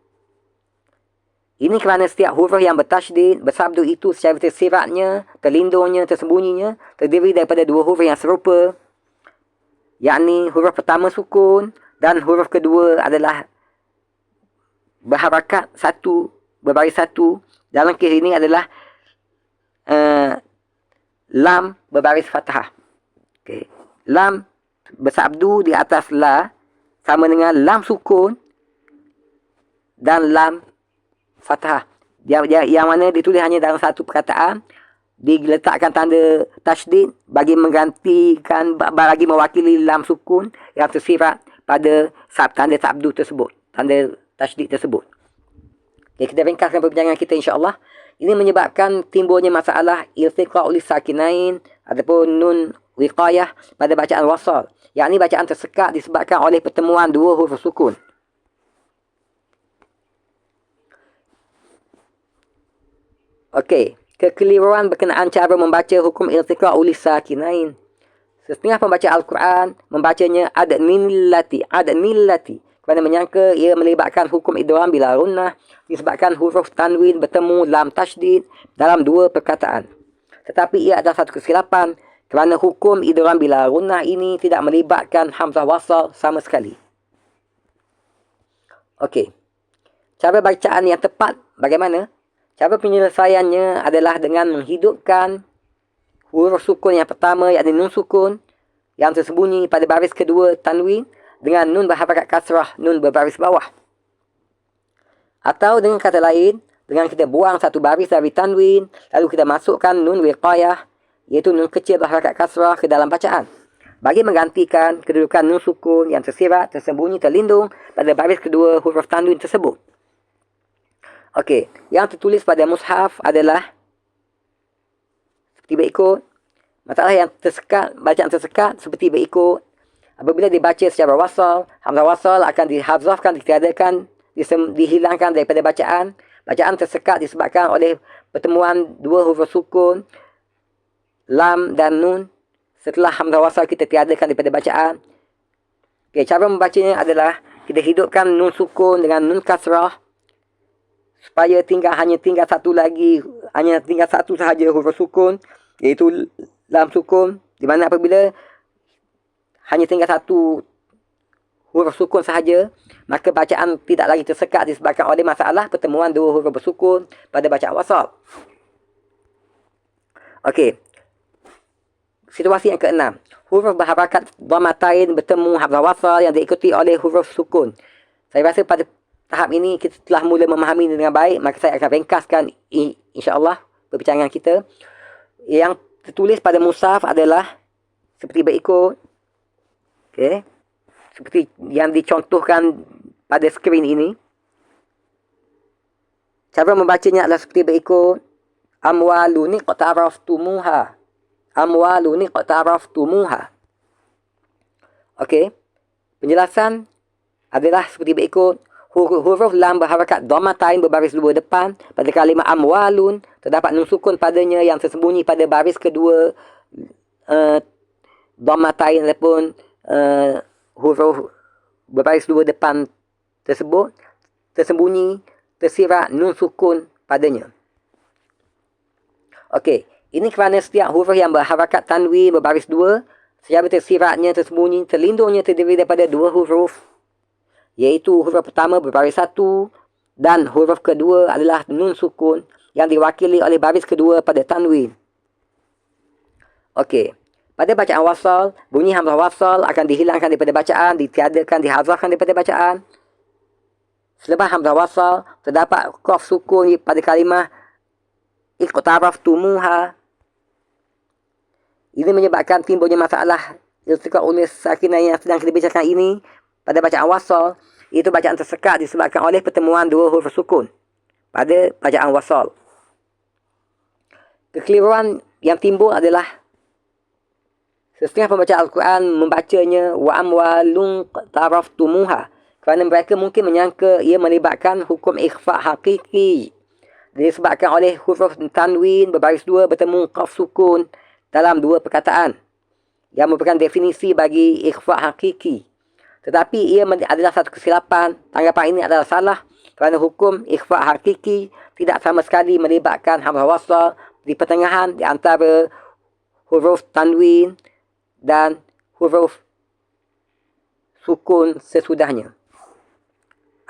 Ini kerana setiap huruf yang bertasydid, bersabdu itu secara tersiratnya, terlindungnya, tersembunyinya, terdiri daripada dua huruf yang serupa, yakni huruf pertama sukun dan huruf kedua adalah berharakat satu, berbaris satu. Dalam kes ini adalah lam berbaris fathah. Okay. Lam bersabdu di atas la sama dengan lam sukun dan lam fathah. Yang mana ditulis hanya dalam satu perkataan, diletakkan tanda tasydid bagi menggantikan, bagi mewakili lam sukun yang tersirat pada tanda sabdu tersebut, tanda tasydid tersebut. Okay, kita ringkaskan perbincangan kita insyaAllah. Ini menyebabkan timbulnya masalah iltiqa'u lisakinain ataupun nun wiqayah pada bacaan wasal, yakni bacaan tersekat disebabkan oleh pertemuan dua huruf sukun. Okey, kekeliruan berkenaan cara membaca hukum iltiqa'u lisakinain. Setengah pembaca Al-Quran membacanya adnillati, kerana menyangka ia melibatkan hukum idgham bila gunnah disebabkan huruf tanwin bertemu lam tasydid dalam dua perkataan. Tetapi ia adalah satu kesilapan kerana hukum idgham bila gunnah ini tidak melibatkan hamzah wasal sama sekali. Okey. Cara bacaan yang tepat bagaimana? Cara penyelesaiannya adalah dengan menghidupkan huruf sukun yang pertama, yakni nun sukun yang tersembunyi pada baris kedua tanwin dengan nun berharakat kasrah, nun berbaris bawah. Atau dengan kata lain, dengan kita buang satu baris dari tanwin, lalu kita masukkan nun wiqayah, iaitu nun kecil berharakat kasrah ke dalam bacaan, bagi menggantikan kedudukan nun sukun yang tersirat, tersembunyi, terlindung pada baris kedua huruf tanwin tersebut. Okey, yang tertulis pada mushaf adalah seperti berikut. Masalah yang tersekat, bacaan tersekat seperti berikut. Apabila dibaca secara wasal, hamzah wasal akan dihadzafkan, ditiadakan, dihilangkan daripada bacaan. Bacaan tersekat disebabkan oleh pertemuan dua huruf sukun, lam dan nun. Setelah hamzah wasal kita tiadakan daripada bacaan. Okey, cara membacanya adalah kita hidupkan nun sukun dengan nun kasrah, supaya hanya tinggal satu sahaja huruf sukun, iaitu lam sukun, di mana apabila hanya tinggal satu huruf sukun sahaja, maka bacaan tidak lagi tersekat disebabkan oleh masalah pertemuan dua huruf bersukun pada bacaan wasal. Okey. Situasi yang keenam, huruf berharakat dhammatain bertemu hamzah wasal yang diikuti oleh huruf sukun. Saya rasa pada tahap ini kita telah mula memahami dengan baik, maka saya akan ringkaskan insya-Allah perbincangan kita. Yang tertulis pada mushaf adalah seperti berikut. Okey. Seperti yang dicontohkan pada skrin ini. Cara membacanya adalah seperti berikut. Amwaluni qataraftumuha. Amwaluni qataraftumuha. Okey. Penjelasan adalah seperti berikut. Huruf lam berharakat dhammatain berbaris dua depan. Pada kalimah amwalun terdapat nun sukun padanya yang tersembunyi pada baris kedua dhammatain ataupun huruf berbaris dua depan tersebut tersembunyi tersirat nun sukun padanya. Okey, ini kerana setiap huruf yang berharakat tanwin berbaris dua secara tersiratnya, tersembunyi, terlindungnya terdiri daripada dua huruf, iaitu huruf pertama berbaris satu dan huruf kedua adalah nun sukun yang diwakili oleh baris kedua pada tanwin. Okey, pada bacaan wasal, bunyi hamzah wasal akan dihilangkan daripada bacaan, ditiadakan, dihazafkan daripada bacaan. Selepas hamzah wasal, terdapat qaf sukun pada kalimah iqtaraftumuha. Ini menyebabkan timbulnya masalah iltiqa unis sakinah yang sedang kita bicarakan ini pada bacaan wasal, iaitu bacaan tersekat disebabkan oleh pertemuan dua huruf sukun pada bacaan wasal. Kekeliruan yang timbul adalah setengah pembaca Al-Quran membacanya wa amwalun taraftumuha, kerana mereka mungkin menyangka ia melibatkan hukum ikhfa hakiki disebabkan oleh huruf tanwin berbaris dua bertemu qaf sukun dalam dua perkataan yang merupakan definisi bagi ikhfa hakiki. Tetapi ia adalah satu kesilapan. Tanggapan ini adalah salah kerana hukum ikhfa hakiki tidak sama sekali melibatkan hamzah wasal di pertengahan di antara huruf tanwin dan huruf sukun sesudahnya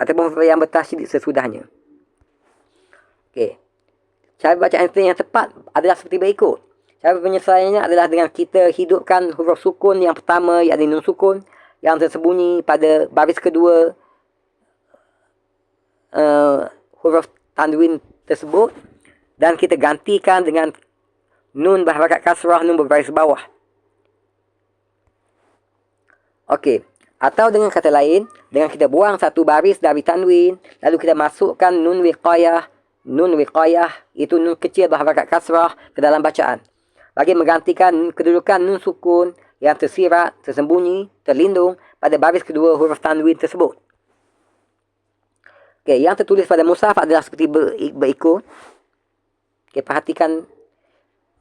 ataupun huruf yang bertasydid sesudahnya. Okey. Cara bacaan yang tepat adalah seperti berikut. Cara penyelesaiannya adalah dengan kita hidupkan huruf sukun yang pertama, iaitu nun sukun yang tersembunyi pada baris kedua huruf tanwin tersebut, dan kita gantikan dengan nun berharakat kasrah, nun berbaris bawah. Okey. Atau dengan kata lain, dengan kita buang satu baris dari tanwin, lalu kita masukkan nun wiqayah. Nun wiqayah itu nun kecil berharakat kasrah ke dalam bacaan, bagi menggantikan kedudukan nun sukun yang tersirat, tersembunyi, terlindung pada baris kedua huruf tanwin tersebut. Okey, yang tertulis pada mushaf adalah seperti berikut. Okey, perhatikan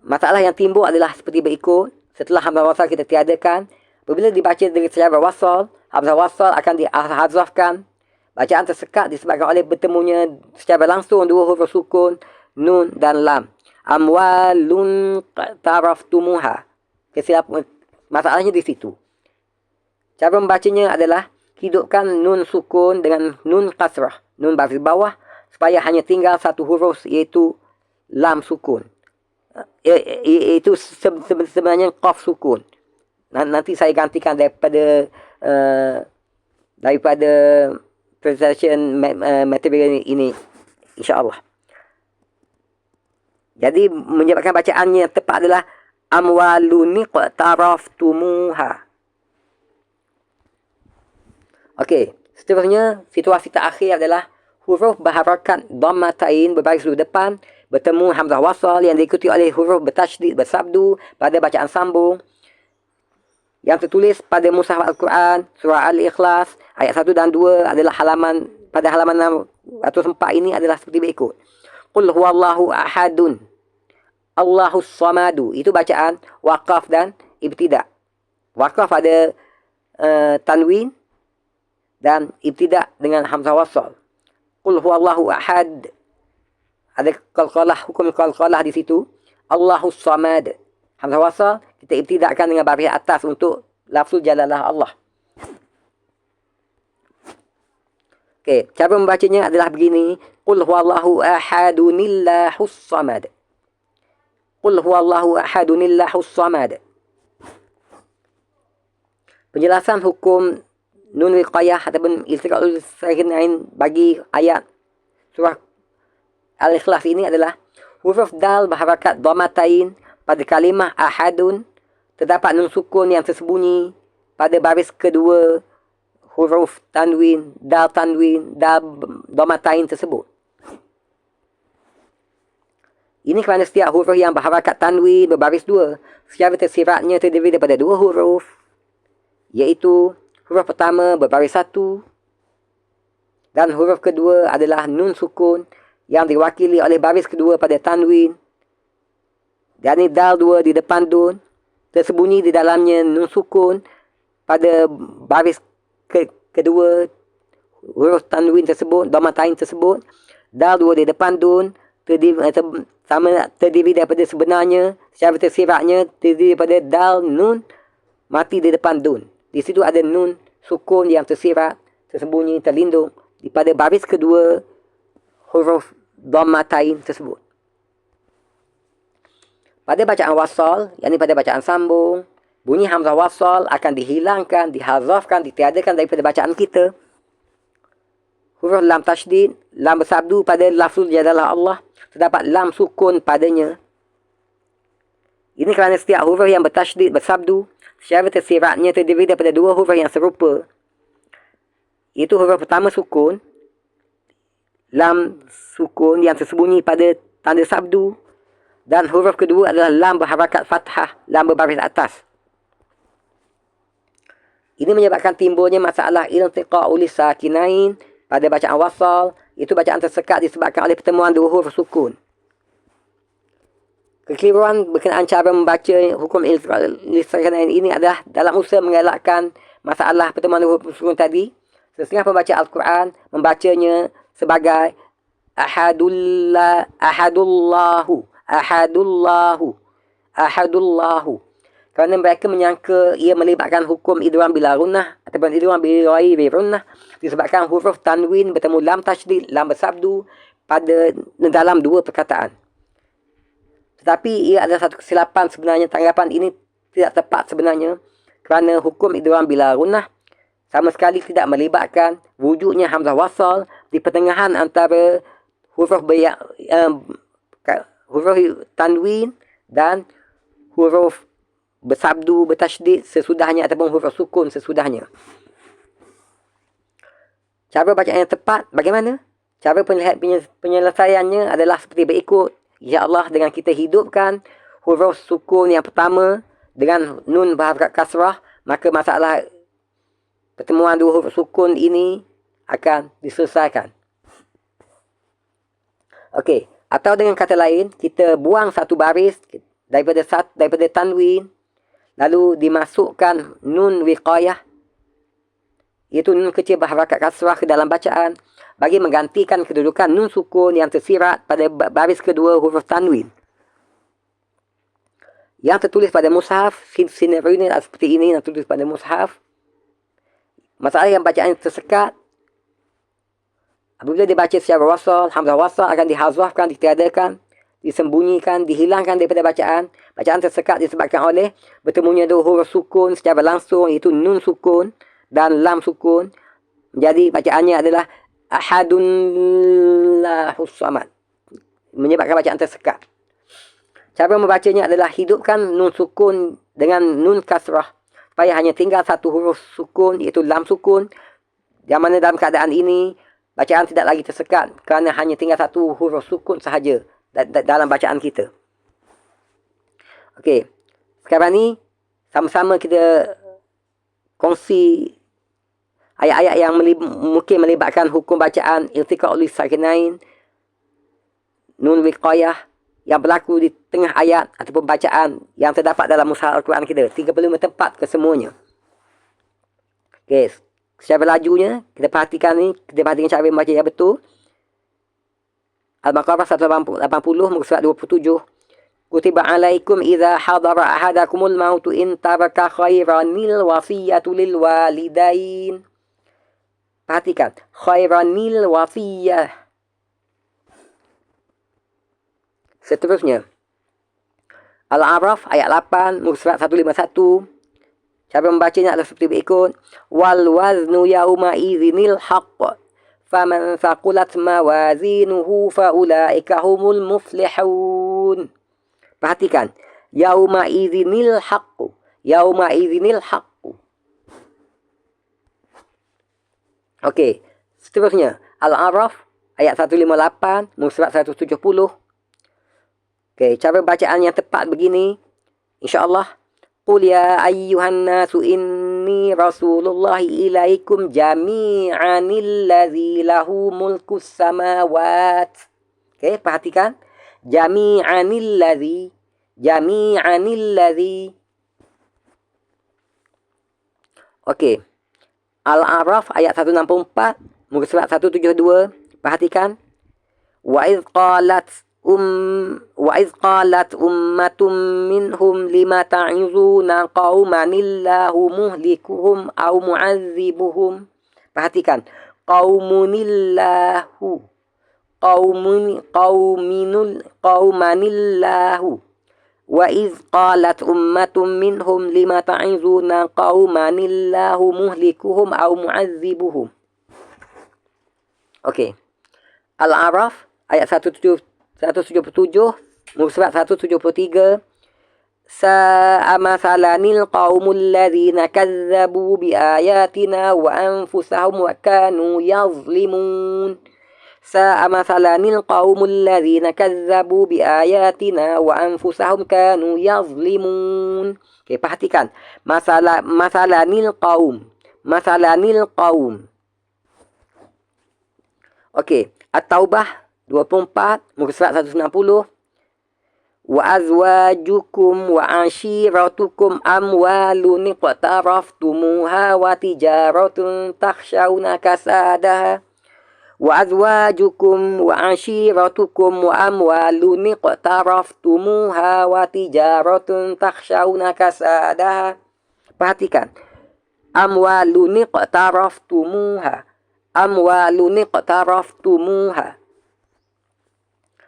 masalah yang timbul adalah seperti berikut. Setelah hamzah wasal kita tiadakan, apabila dibaca dengan secara wasal, hamzah wasal akan dihazafkan. Bacaan tersekat disebabkan oleh bertemunya secara langsung dua huruf sukun, nun dan lam. Amwalun taraftumuha. Kesilapan masalahnya di situ. Cara membacanya adalah hidupkan nun sukun dengan nun kasrah, nun baris bawah, supaya hanya tinggal satu huruf, iaitu lam sukun. Itu sebenarnya qaf sukun. Nanti saya gantikan daripada presentation material ini, insya-Allah. Jadi menyebabkan bacaannya yang tepat adalah amwaluni qataraftumuha. Okey, seterusnya situasi terakhir adalah huruf berharakat dhammatain berbaris dua depan bertemu hamzah wasal yang diikuti oleh huruf bertasydid bersabdu pada bacaan sambung yang tertulis pada mushaf Al-Quran surah Al-Ikhlas ayat 1 dan 2 adalah pada halaman 604 ini adalah seperti berikut. Qul huwallahu ahadun Allahus samadu. Itu bacaan waqaf dan ibtida'. Waqaf ada tanwin dan ibtida' dengan hamzah wasal. Qul huwallahu ahad. Ada qalqalah, hukum qalqalah di situ. Allahus samad. Hamzah wasal kita ibtida'kan dengan baris atas untuk lafzul jalalah Allah. Okey, cara membacanya adalah begini. Qul huwallahu ahadunillahus samad. Qul huwallahu ahadunillahus samad. Penjelasan hukum nun wiqayah ataupun iltiqaul sakinain bagi ayat surah Al-Ikhlas ini adalah huruf dal berharakat dhamatain pada kalimah ahadun. Terdapat nun sukun yang tersembunyi pada baris kedua huruf tanwin, dal dhamatain tersebut. Ini kerana setiap huruf yang berharakat tanwin berbaris dua, secara tersiratnya terdiri daripada dua huruf, iaitu huruf pertama berbaris satu dan huruf kedua adalah nun sukun yang diwakili oleh baris kedua pada tanwin. Dan ini dal dua di depan dun, tersembunyi di dalamnya nun sukun pada baris kedua huruf tanwin tersebut, dhamatain tersebut. Dal dua di depan dun terdiri daripada sebenarnya, secara tersiratnya terdiri daripada dal nun mati di depan dun. Di situ ada nun sukun yang tersirat, tersembunyi, terlindung pada baris kedua huruf dhamatain tersebut. Pada bacaan wasal, yakni pada bacaan sambung, bunyi hamzah wasal akan dihilangkan, dihazafkan, ditiadakan daripada bacaan kita. Huruf lam tasydid, lam bersabdu pada lafzul jalalah Allah, terdapat lam sukun padanya. Ini kerana setiap huruf yang bertasydid, bersabdu, secara tersiratnya terdiri daripada dua huruf yang serupa. Itu huruf pertama sukun, lam sukun yang tersembunyi pada tanda sabdu, dan huruf kedua adalah lam berharakat fathah, lam berbaris atas. Ini menyebabkan timbulnya masalah iltiqa'ul sakinain pada bacaan wasal, itu bacaan tersekat disebabkan oleh pertemuan dua huruf sukun. Kekeliruan berkenaan cara membaca hukum iltiqa'ul sakinain ini adalah dalam usaha mengelakkan masalah pertemuan dua huruf sukun tadi. Setengah pembaca Al-Quran membacanya sebagai ahadullahu. Kerana mereka menyangka ia melibatkan hukum idgham bila gunnah ataupun idgham bila gunnah, disebabkan huruf tanwin bertemu lam tasydid, lam bersabdu pada dalam dua perkataan. Tetapi ia adalah satu kesilapan sebenarnya. Tanggapan ini tidak tepat sebenarnya, kerana hukum idgham bila gunnah sama sekali tidak melibatkan wujudnya hamzah wasal di pertengahan antara huruf tanwin dan huruf bersabdu, bertasydid sesudahnya ataupun huruf sukun sesudahnya. Cara bacaan yang tepat bagaimana? Cara penyelesaiannya adalah seperti berikut. InsyaAllah dengan kita hidupkan huruf sukun yang pertama dengan nun berharakat kasrah, maka masalah pertemuan dua huruf sukun ini akan diselesaikan. Okey, atau dengan kata lain, kita buang satu baris daripada tanwin, lalu dimasukkan nun wiqayah, iaitu nun kecil berharakat kasrah ke dalam bacaan, bagi menggantikan kedudukan nun sukun yang tersirat pada baris kedua huruf tanwin. Yang tertulis pada mushaf, sinaryo ini seperti ini yang tertulis pada mushaf. Masalah yang bacaan tersekat, apabila dibaca secara wasal, hamzah wasal akan dihazafkan, ditiadakan, disembunyikan, dihilangkan daripada bacaan. Bacaan tersekat disebabkan oleh bertemunya dua huruf sukun secara langsung, iaitu nun sukun dan lam sukun. Jadi bacaannya adalah ahadunlahus samad, menyebabkan bacaan tersekat. Cara membacanya adalah hidupkan nun sukun dengan nun kasrah, supaya hanya tinggal satu huruf sukun, iaitu lam sukun. Yang mana dalam keadaan ini bacaan tidak lagi tersekat, kerana hanya tinggal satu huruf sukun sahaja dalam bacaan kita. Okey, sekarang ni sama-sama kita kongsi ayat-ayat yang mungkin melibatkan hukum bacaan iltiqa'ul sakinain, nun wiqayah, yang berlaku di tengah ayat ataupun bacaan yang terdapat dalam mushaf Al-Quran kita. 35 tempat kesemuanya. Okey, secara lajunya kita perhatikan cara membaca yang betul. Al-Baqarah 180 muka surat 27. Kutiba alaikum idza hadara ahadakumul mautu in taraka khairanil wasiyatu lil walidain. Perhatikan, khairanil wasiyah. Seterusnya, Al-A'raf ayat 8 muka surat 151. Cara membacanya adalah seperti berikut. Wal waznu yauma idzinil haqq faman thaqulat mawazinuhu faulaika humul muflihun. Perhatikan, yauma idzinil haqqu, yauma idzinil haqqu. Okey, seterusnya Al-A'raf ayat 158, muka surat 170. Okey, cara bacaan yang tepat begini, insya-Allah. Qul ya ayyuhan nasu inni rasulullahi ilaikum jami'an allazi lahu mulkus samawat. Okey, perhatikan. Jami'an allazi. Okey. Al-A'raf ayat 164, muka surat 172. Perhatikan. Wa idh qalat ummatum minhum lima ta'izuna qauman illahu muhlikuhum aw mu'adzibuhum. Perhatikan. Qaumanillahu. Wa idh qalat ummatum minhum lima ta'izuna qauman illahu muhlikuhum aw mu'adzibuhum. Okey. Al-A'raf ayat 177, muka surat 173. Sa'a masalanil qaumul ladzina kazzabu biayatina wa anfusahum wa kanu yazlimun. Sa'a masalanil qaumul ladzina kazzabu biayatina wa anfusahum kanu yazlimun. Okey, perhatikan. Masalanil qaum. Okey, At-Taubah 24, muka surat 160. Wa azwajukum wa ashiratukum amwalun iqtaraftumuha wa tijaratun takhshawna kasadaha. Wa azwajukum wa ashiratukum wa amwalun iqtaraftumuha wa tijaratun takhshawna kasadaha. Perhatikan. Amwalun iqtaraftumuha.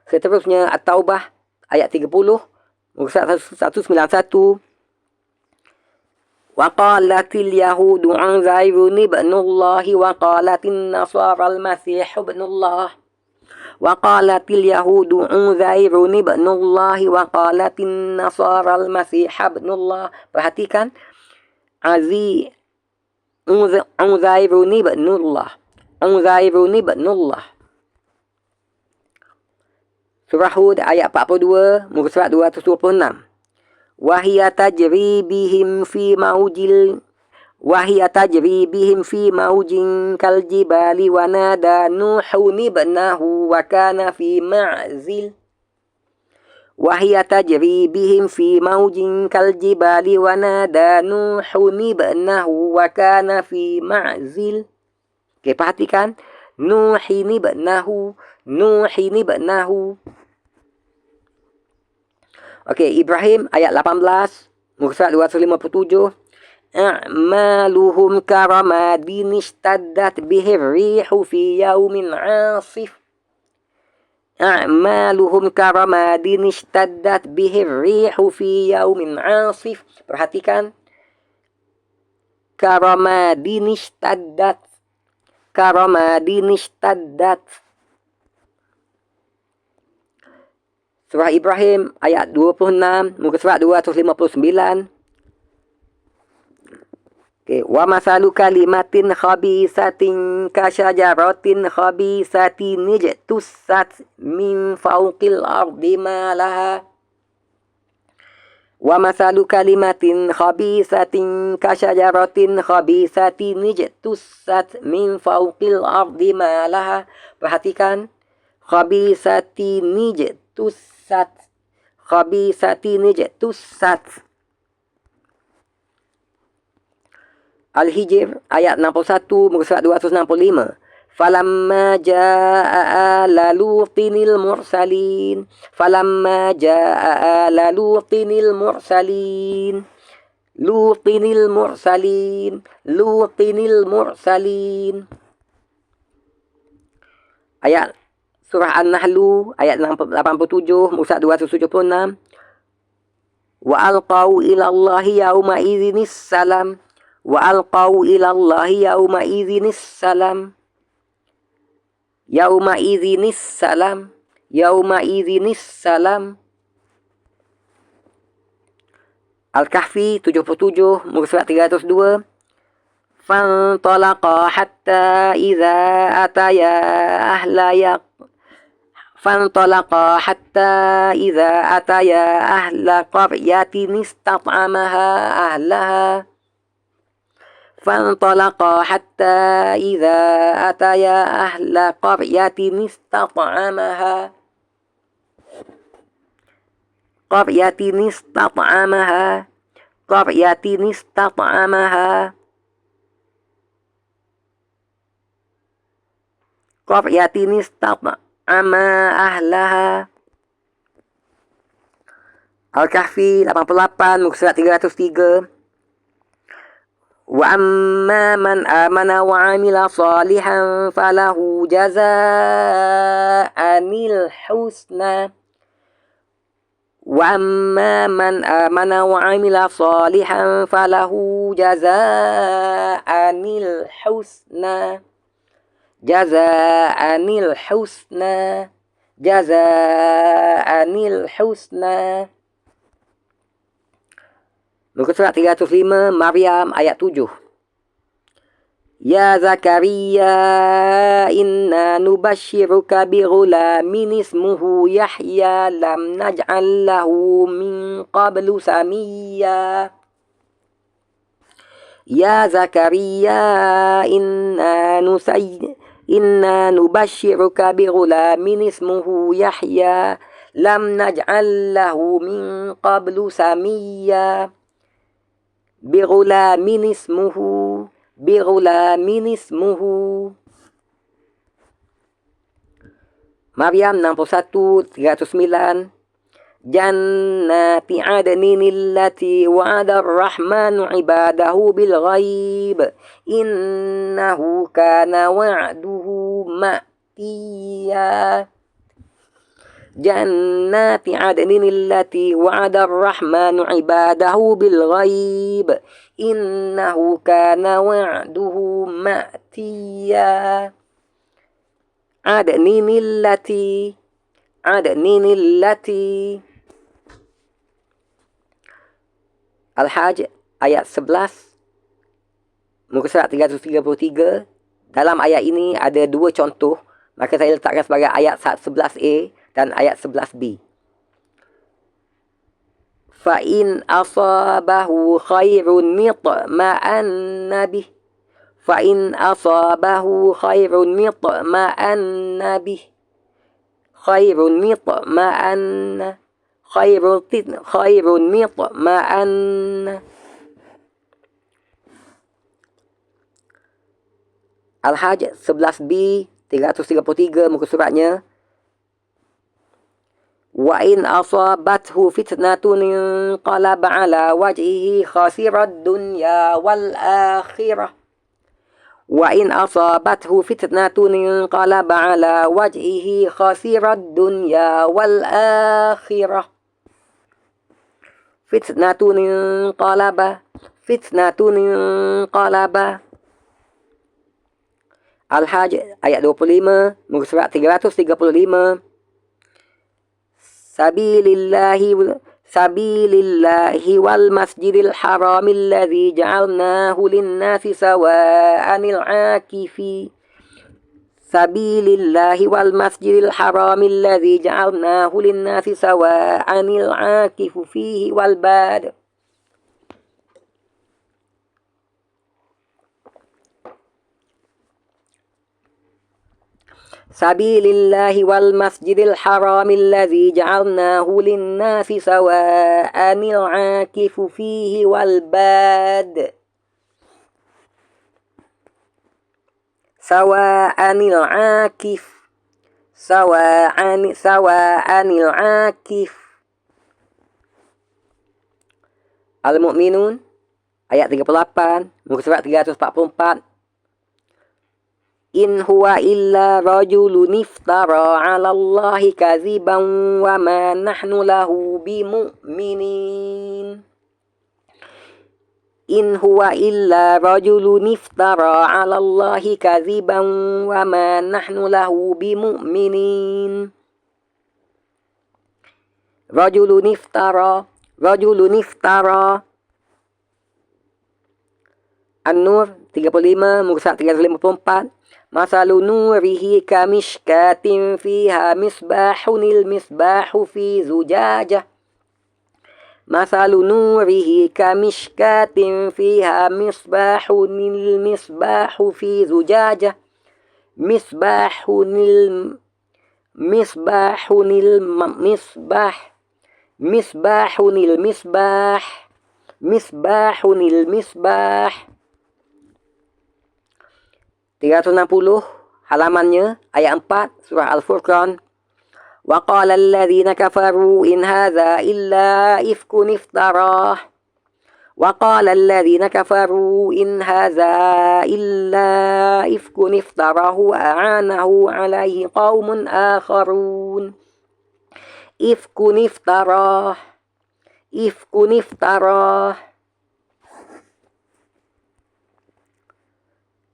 Seterusnya At-Taubah ayat 30, muka surat 191. Wa qalatil yahudu Uzairun ibnullahi wa qalatin nasara al-masih ibnullah. Wa qalatil yahudu Uzairun ibnullahi wa qalatin nasara al-masih ibnullah. Perhatikan. Uzairun ibnullah. Surah Hud ayat 42, muka surat 226. Wahia tajri bihim fi maujin kal jibali wa nada Nuhun ibnahu wa kana fi ma'zil. Wahia tajri bihim fi maujin kal jibali wa nada Nuhun ibnahu wa kana fi ma'zil. Okey, perhatikan. Nuhin ibnahu. Okey, Ibrahim ayat 18, muka surat 257. A'maluhum karamadin ishtaddat bihi rihu fi yaumin 'asif. A'maluhum karamadin ishtaddat bihi rihu fi yaumin 'asif. Perhatikan. Karamadin ishtaddat. Surah Ibrahim ayat 26, muka surat 259. Okay. Wa masalu kalimatin khabisatin kasyajaratin khabisatin ijtussat min fawqil ardi ma laha. Wa masalu kalimatin khabisatin kasyajaratin khabisatin ijtussat min fawqil ardi ma laha. Perhatikan. Khabisatin ijtussat. Al-Hijr ayat 61, muka surat 265. Falamma jaa ala lutinil mursalin. Ayat surah An-Nahlu ayat 87, muka surat 276. Wa alqau ila Allahi yauma idzinis salam. Yauma idzinis salam. Yauma idzinis salam. Al-Kahfi 77 muka surat 302. Fantalaqa hatta idza ataya ahla فانطلقا حتى إذا أتيا أهل قرية استطعمها أهلها فانطلقا حتى إذا أتيا أهل قرية استطعمها أهلها. Al-Kahfi 88 muka surat 303. Wa amma man amana wa amila salihan falahu jazaa'anil husna. Wa amma man amana wa amila salihan falahu jazaa'anil husna. Jazaa'anil husna. Jazaa'anil husna. Muka surat 305 Maryam ayat 7. Ya Zakaria inna nubashiruka bi ghulamin ismuhu Yahya lam naj'al lahu min qablu samiyya. Ya Zakaria inna nubashiruka bi ghulamin ismuhu Yahya lam naj'al lahu min qablu samiyya. Bighulamin ismuhu Maryam 61 309. Jannati adnin allati wa'ada ar-rahmanu ibadahu bil ghaib innahu kana wa'duhu ma'tiya. Jannati adnin allati wa'ada ar-rahmanu ibadahu bil ghaib innahu kana wa'duhu ma'tiya. Adnin allati Al-Hajj ayat 11 muka surat 333. Dalam ayat ini ada dua contoh, maka saya letakkan sebagai ayat 11a dan ayat 11b. Fa in asabahu khairun nitma'anna bih. Fa in asabahu khairun nitma'anna bih. Khairun nitma'anna. Al-Hajj 11b 333 muka suratnya. Wa in asabathu fitnatun inqalaba ala wajhihi khasirad dunya wal akhirah. Wa in asabathu fitnatun inqalaba ala wajhihi khasirad dunya wal akhirah. Fitnatun inqalaba. Al-Hajj ayat 25 muka surat 335. Sabilillahi wal masjidil haramil ladzi ja'alnahu lin-nasi sawa'anil 'akifi. Sabilillahi wal masjidil haramil ladzi ja'alnahu lin-nasi sawa'anil 'akifu fihi wal bad. Sabilillahi wal masjidil haramil ladzi ja'alnahu lin-nasi sawa'anil 'akifu fihi wal bad. Sawa'anil 'akif. Sawa'anil 'akif. Al-Mu'minun ayat 38 muka surat 344. In huwa illa rajulun iftara 'ala Allahi kadziban wa ma nahnu lahu bimu'minin. In huwa illa rajulun iftara 'ala Allahi kadziban wa ma nahnu lahu bimu'minin. Rajulun iftara An-Nur 35 muka 354. Masalu nurihi kamishkatin fiha misbahunil misbahu fi zujajah. Masalu nurihi kamishkatin fiha misbahunil misbahu fi zujajah. Misbahunil misbah misbahunil misbah. 360 halamannya ayat 4 surah Al-Furqan. Wa qala alladhina kafaru in hadza illa ifkun iftarah. Wa qala alladhina kafaru in hadza illa ifkun iftarahu a'anahu alaihi qaumun akharun. Ifkun iftarah.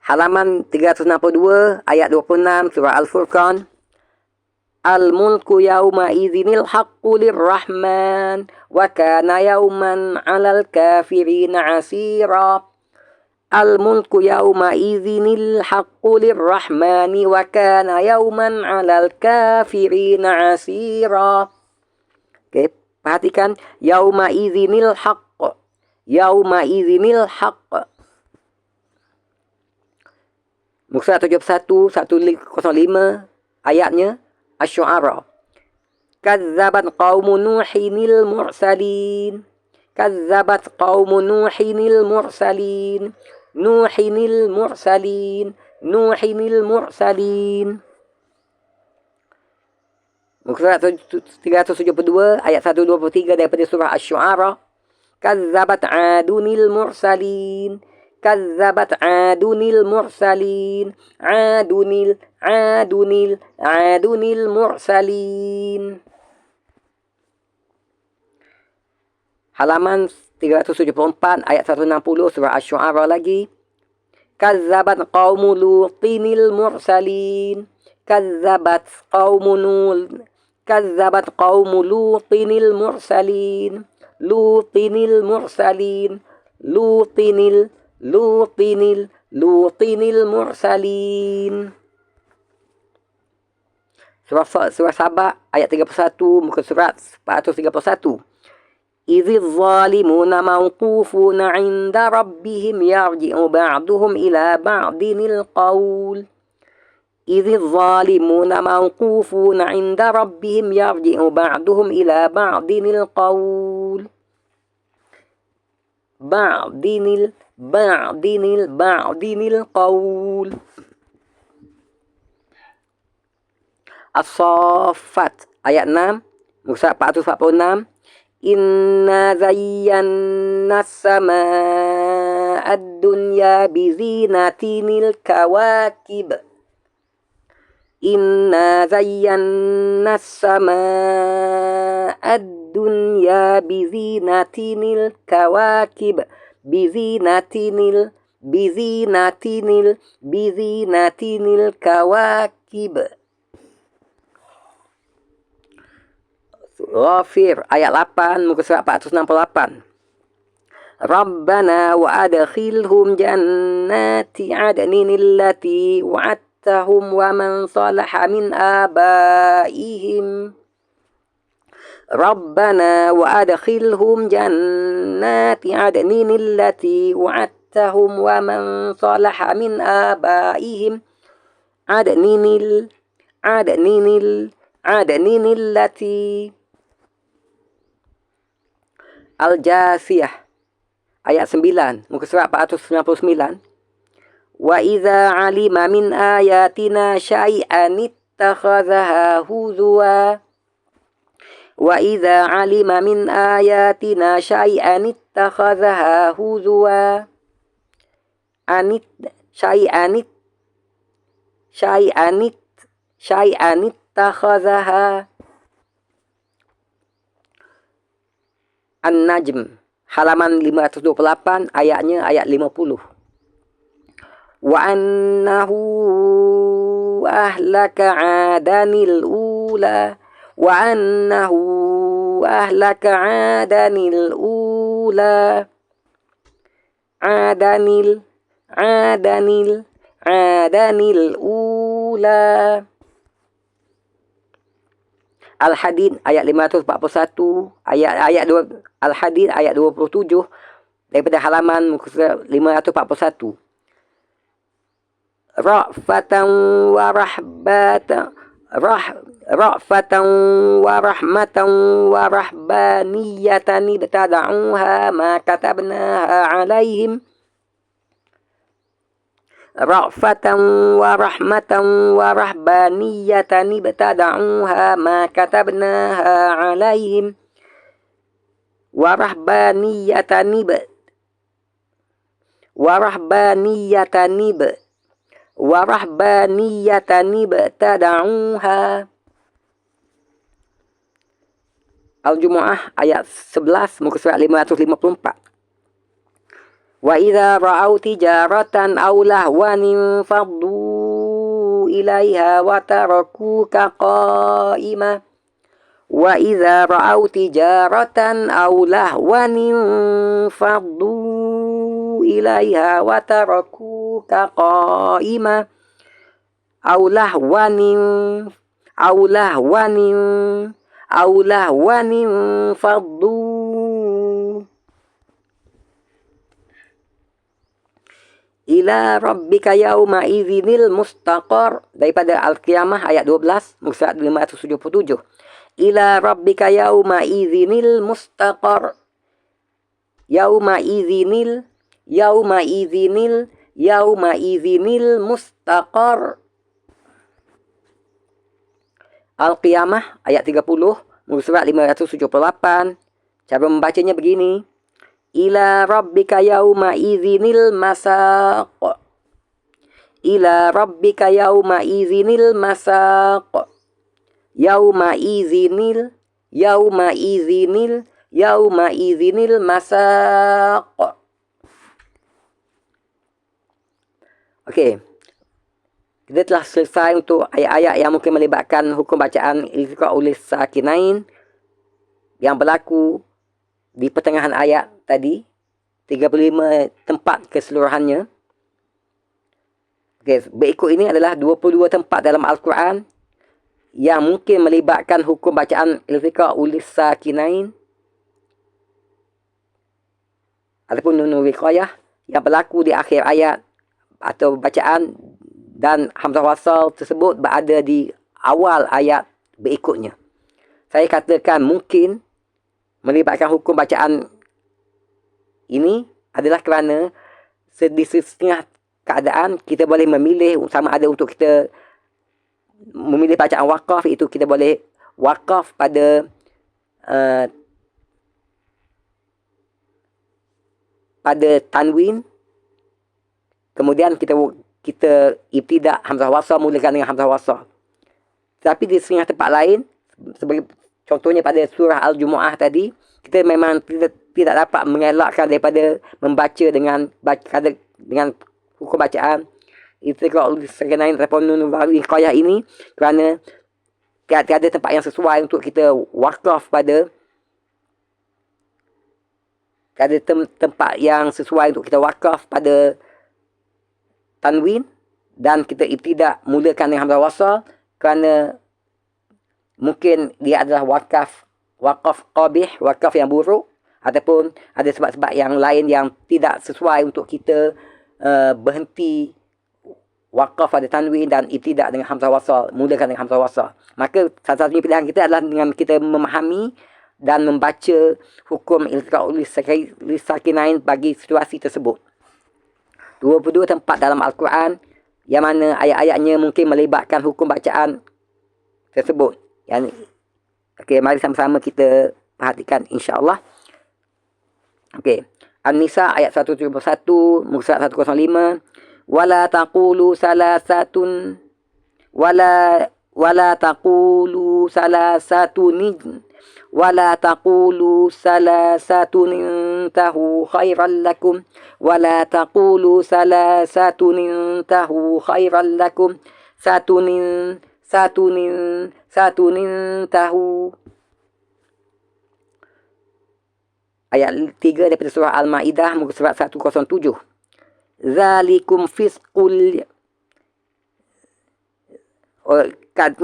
Halaman 362 ayat 26 surah Al-Furqan. Al-mulku yawma idzinil haqqu lirrahman wa kana yawman 'alal kafirina 'asira. Al-mulku yawma idzinil haqqu lirrahmani wa kana yawman 'alal kafirina 'asira. Oke, perhatikan yawma idzinil haqq. Muka 71 105 ayatnya Asy-Syu'ara. Kazzabat qaumu Nuhinil mursalin. Nuhinil mursalin. Muka 372 ayat 123 daripada surah Asy-Syu'ara. Kazzabat adunil mursalin. Adunil mursalin. Halaman 374 ayat 160 surah Asy-Syu'ara lagi. Kazzabat qaumu Lutinil mursalin. Kazzabat qaumu Lutinil mursalin. Lutinil mursalin. Surah Sabah ayat 31 muka surat 431. Idz zalimuna mawqufuna 'inda rabbihim yarji'u ba'duhum ila ba'dinil qaul. Idz zalimuna mawqufuna 'inda rabbihim yarji'u ba'duhum ila ba'dinil qaul. Ba'dinil qaul. As-Saffat ayat 6 muka 446. Inna zayyana as-samaa'a ad-dunya bizinatinil kawakib. Inna zayyana as-samaa'a ad-dunya bizinatinil kawakib. Bizinatinil kawakib. Ghafir ayat 8 muka surat 468. Rabbana wa adkhilhum jannati 'adnin allati wa'adtahum wa man salaha min abaihim. Rabbana wa adkhilhum jannati 'adnin allati wa'adtahum wa man salaha min abaihim. Adninil allati. Al-Jasiyah ayat 9 muka surat 499. Wa idza 'alima min ayatina syai'an ittakhadhaha huzwa. Wa idza 'alima min ayatina syai'an ittakhadhaha huzwa. Syai'an ittakhadhaha. An-Najm halaman 528, ayatnya ayat 50. Wa annahu ahlaka adanil ula. Wa annahu ahlaka adanil ula. Adanil ula. Al-Hadid ayat 541, ayat 2, Al-Hadid ayat 27 daripada halaman 541. Ra'fatan wa rahbatan ra'fatan wa rahmatan wa rahbaniyatan ibtada'uha ma katabnaha 'alaihim. Ra'fatan wa rahmatan wa rahbaniyatan ibtada'uha ma katabnaha 'alaihim. Wa rahbaniyatan ibtada'uha. Al-Jumu'ah ayat 11 muka surat 554. Wa idza ra'au tijaratan aw lahwan faddu ilaiha wa tarakuka qa'ima. Wa idza ra'au tijaratan aw lahwan faddu ilaiha wa tarakuka qa'ima. Aw lahwan faddu ila rabbika yauma idzinil mustaqar. Daripada Al-Qiyamah ayat 12 muka surat 577. Ila rabbika yauma idzinil mustaqar. Yauma idzinil mustaqar. Al-Qiyamah ayat 30 muka surat 578. Cara membacanya begini. Ila rabbika yauma idzinil masaq. Ila rabbika yauma idzinil masaq. Yauma idzinil masaq. Okey. Kita telah selesai untuk ayat-ayat yang mungkin melibatkan hukum bacaan iltiqa ulis sakinain yang berlaku di pertengahan ayat tadi, 35 tempat keseluruhannya. Okey, berikut ini adalah 22 tempat dalam Al-Quran yang mungkin melibatkan hukum bacaan iltiqa ulis sakinain ataupun nun wiqayah yang berlaku di akhir ayat atau bacaan, dan hamzah wasal tersebut berada di awal ayat berikutnya. Saya katakan mungkin melibatkan hukum bacaan ini adalah kerana di setengah keadaan kita boleh memilih sama ada untuk kita memilih bacaan waqaf, iaitu kita boleh waqaf pada tanwin, kemudian kita ibtidak hamzah wasal, mulakan dengan hamzah wasal. Tapi di setengah tempat lain, sebagai contohnya pada surah Al-Jumu'ah tadi, kita memang tidak dapat mengelakkan daripada membaca dengan hukum bacaan iltiqa ulis sakinain ataupun nun wiqayah ini, kerana tiada tempat yang sesuai untuk kita waqaf pada, tiada tempat yang sesuai untuk kita waqaf pada tanwin, dan kita ibtidak mulakan dengan hamzah wasal kerana mungkin dia adalah waqaf qabih, waqaf yang buruk, ataupun ada sebab-sebab yang lain yang tidak sesuai untuk kita berhenti waqaf pada tanwin dan ibtidak dengan hamzah wasal, mulakan dengan hamzah wasal. Maka satu-satunya pilihan kita adalah dengan kita memahami dan membaca hukum iltiqa ulis sakinain bagi situasi tersebut. 22 tempat dalam Al-Quran yang mana ayat-ayatnya mungkin melibatkan hukum bacaan tersebut. Okey, mari sama-sama kita perhatikan insya-Allah. Okey. An-Nisa ayat 171, muka surat 105. Wala taqulu salasatun wala taqulu salasatun انتهوا خيرا لكم ولا تقولوا ثلاثة انتهوا خيرا لكم satu intahu. Ayat 3 daripada surah Al-Ma'idah muka surat 107. Zalikum fisqul. Kat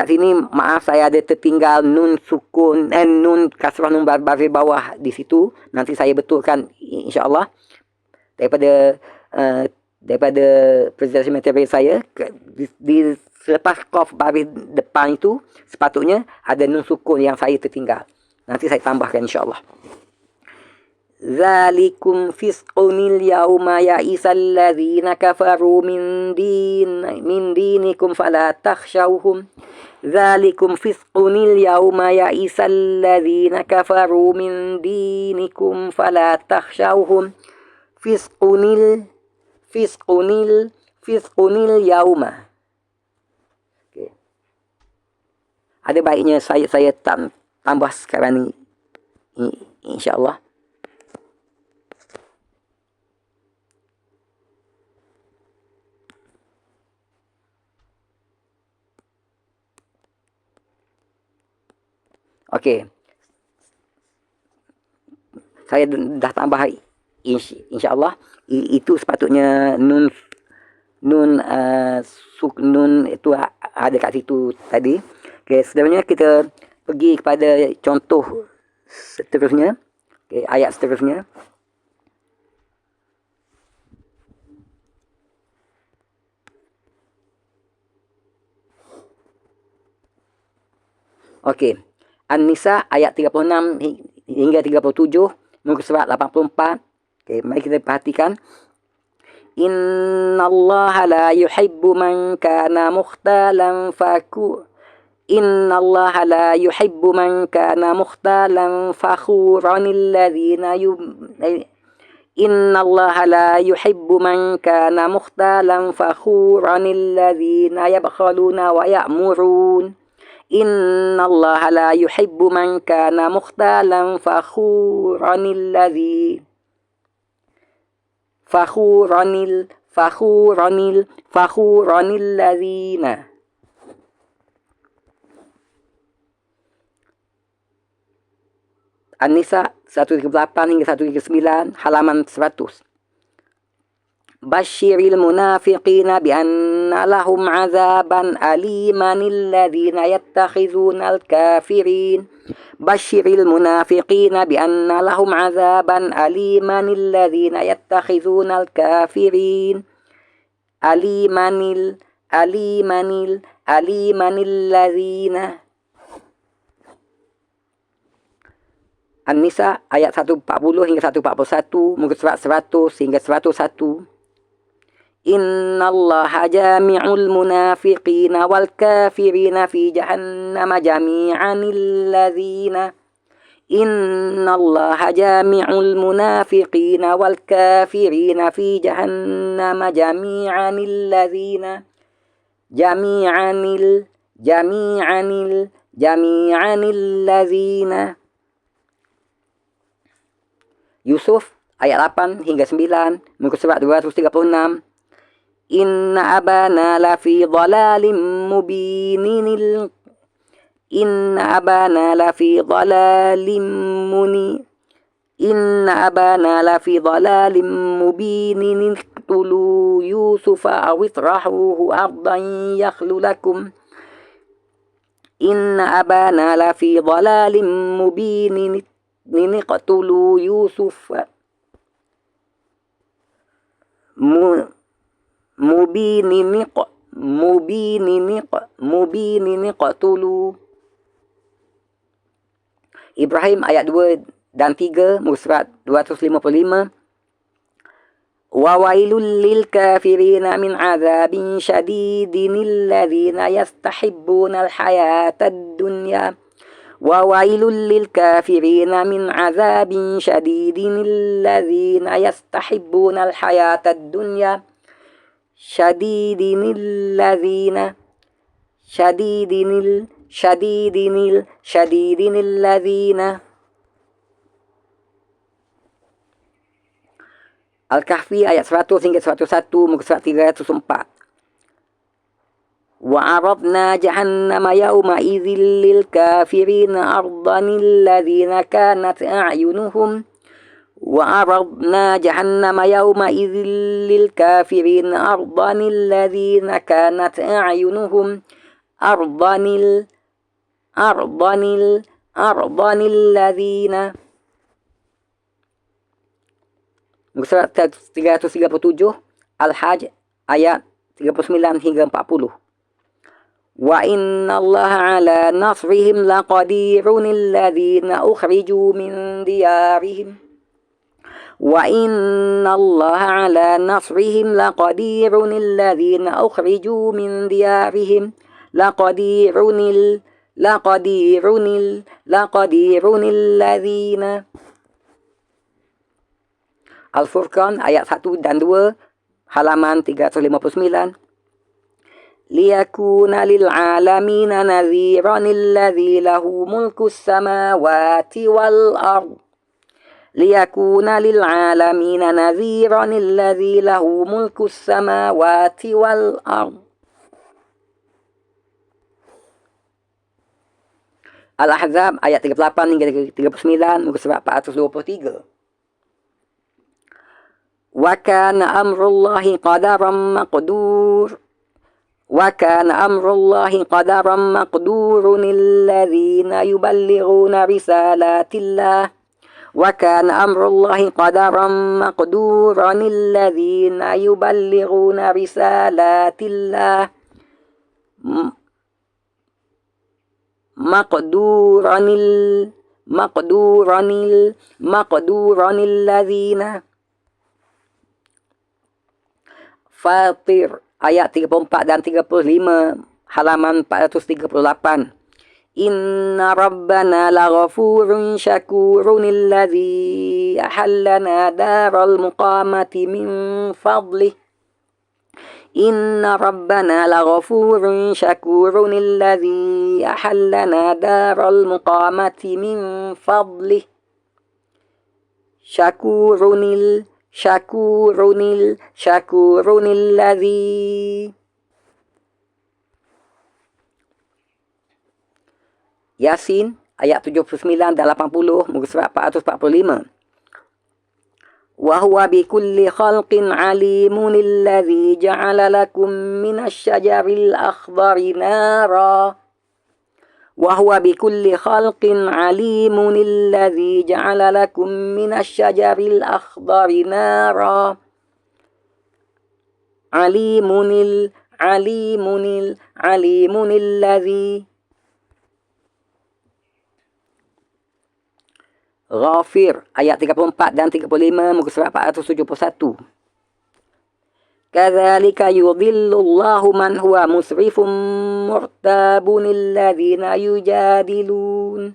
sini maaf saya ada tertinggal nun sukun nun kasrah nun baris bawah di situ. Nanti saya betulkan insya-Allah daripada presentasi materi saya di selepas qaf baris depan itu sepatutnya ada nun sukun yang saya tertinggal. Nanti saya tambahkan insya-Allah. Zalikum fisqunil yauma ya'isal ladzina kafaru min dinikum fala takhshawhum. Zalikum fisqunil yauma ya'isal ladzina kafaru min dinikum fala takhshawhum. Fisqunil yauma. Okay. Ada baiknya saya tambah sekarang ni insya-Allah. Okey. Saya dah tambah insya-Allah. Itu sepatutnya nun itu ada kat situ tadi. Okey, sebenarnya kita pergi kepada contoh seterusnya. Okey, ayat seterusnya. Okey. An-Nisa ayat 36 hingga 37 muka surat 84. Okey, mari kita perhatikan. Innallaha la yuhibbu man kana mukhtalan faku. Innallaha la yuhibbu man kana mukhtalan fakhuran alladhina Innallaha la yuhibbu man kana mukhtalan fakhuran alladhina yabkhaluna wa ya'murun. Innallaha la yuhibbu man kana mukhtalan fakhuranil ladzina. An-Nisa 138 hingga 139 halaman 100. Basyiril munafiqina bianna lahum azaban aliman alladhina yattakhizuna al-kafirin. Basyiril munafiqina bianna lahum azaban aliman alladhina yattakhizuna al-kafirin. Alimanil ladzina. An-Nisa ayat 140 hingga 141 muka surat 100 hingga 101. Innallaha jami'ul munafiqina wal kafirina fi jahannama jami'anil ladzina. Innallaha jami'ul munafiqina wal kafirina fi jahannama jami'anil ladzina. Jami'anil ladzina. Yusuf ayat 8 hingga 9 muka surat 236. Inna abana lafi dhalalin mubinin. Inna abana lafi dhalalin mubinin. Iqtulu Yusufa aw itrahuhu ardan yakhlu lakum. Inna abana lafi dhalalin mubinin. Iqtulu Yusufa mubinin qatulu. Ibrahim ayat 2 dan 3 muka surat 255. Wa wailul lil kafirina min azabin syadidin alladhina yastahibbuna al-hayata ad-dunya. Wa wailul lil kafirina min azabin syadidin alladhina yastahibbuna al-hayata ad-dunya. Syadidinil ladzina. Al-Kahfi ayat 100 hingga 101, muka surat 304. وعرضنا جهنم يومئذ للكافرين عرضا الذين كانت أعينهم وعرضنا جهنم يومئذ للكافرين عرضا الذين كانت أعينهم أرضا الذين. Surat 337 Al-Hajj ayat 39 hingga 40. Wa inna Allah ala nasrihim laqadirun alladhina ukhriju min diyarihim. Wa inna Allah ala nasrihim laqadirun alladhina ukhriju min diyarihim. Laqadirun alladhina. Al-Furqan ayat 1 dan 2, halaman 359. Liyakuna lil'alamina nadhiran alladhi lahu mulkus samawati wal ard. Liyakuna lil'alamina nadhiran alladhi lahu mulkus samawati wal ard. Al-Ahzab ayat 38 hingga 39, muka surat 423. Wa kana amrullahi qadaran maqdur. وكان أمر الله قدرا مقدورا الذين يبلغون رسالات الله وكان أمر الله قدرا مقدورا الذين يبلغون رسالات الله مقدورا الذين. Fatir ayat 34 dan 35, halaman 438. Inna rabbana laghafurun syakurun alladhi ahallana daral muqamati min fadlih. Inna rabbana laghafurun syakurun alladhi ahallana daral muqamati min fadlih. Syakurunil ladzi. Yasin ayat 79 dan 80, muka surat 445. Wa huwa bi kulli khalqin alimun alladzi ja'ala lakum minasy syajaril akhdari nara. وهو بكل خلق عليم الذي جعل لكم من الشجر الأخضر نارا. عليم الذي. Ghafir ayat 34 dan 35, muka surat 471. كذلك يضل الله من هو مسرف مرتاب الذين يجادلون.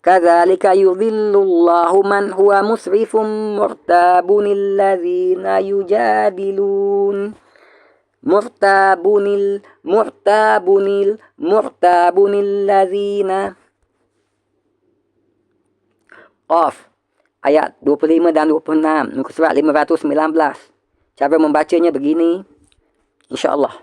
كذلك يضل الله من هو مسرف مرتاب الذين يجادلون. مرتاب الذين. Qaf ayat 25 dan 26, muka surat 519. Cara membacanya begini, insyaallah.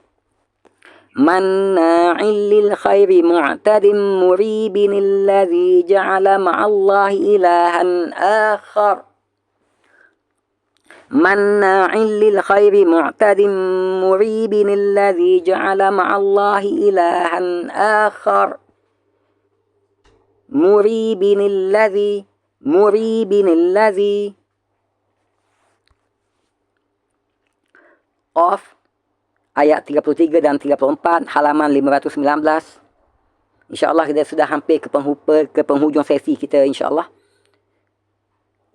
Manna'il lil khairi mu'tadim muribin alladhi ja'ala ma'allahi ilahan akhar. Manna'il lil khairi mu'tadim muribin alladhi ja'ala ma'allahi ilahan akhar. Muribin alladhi. Qaf ayat 33 dan 34, halaman 519. InsyaAllah kita sudah hampir ke penghujung sesi kita, insyaAllah.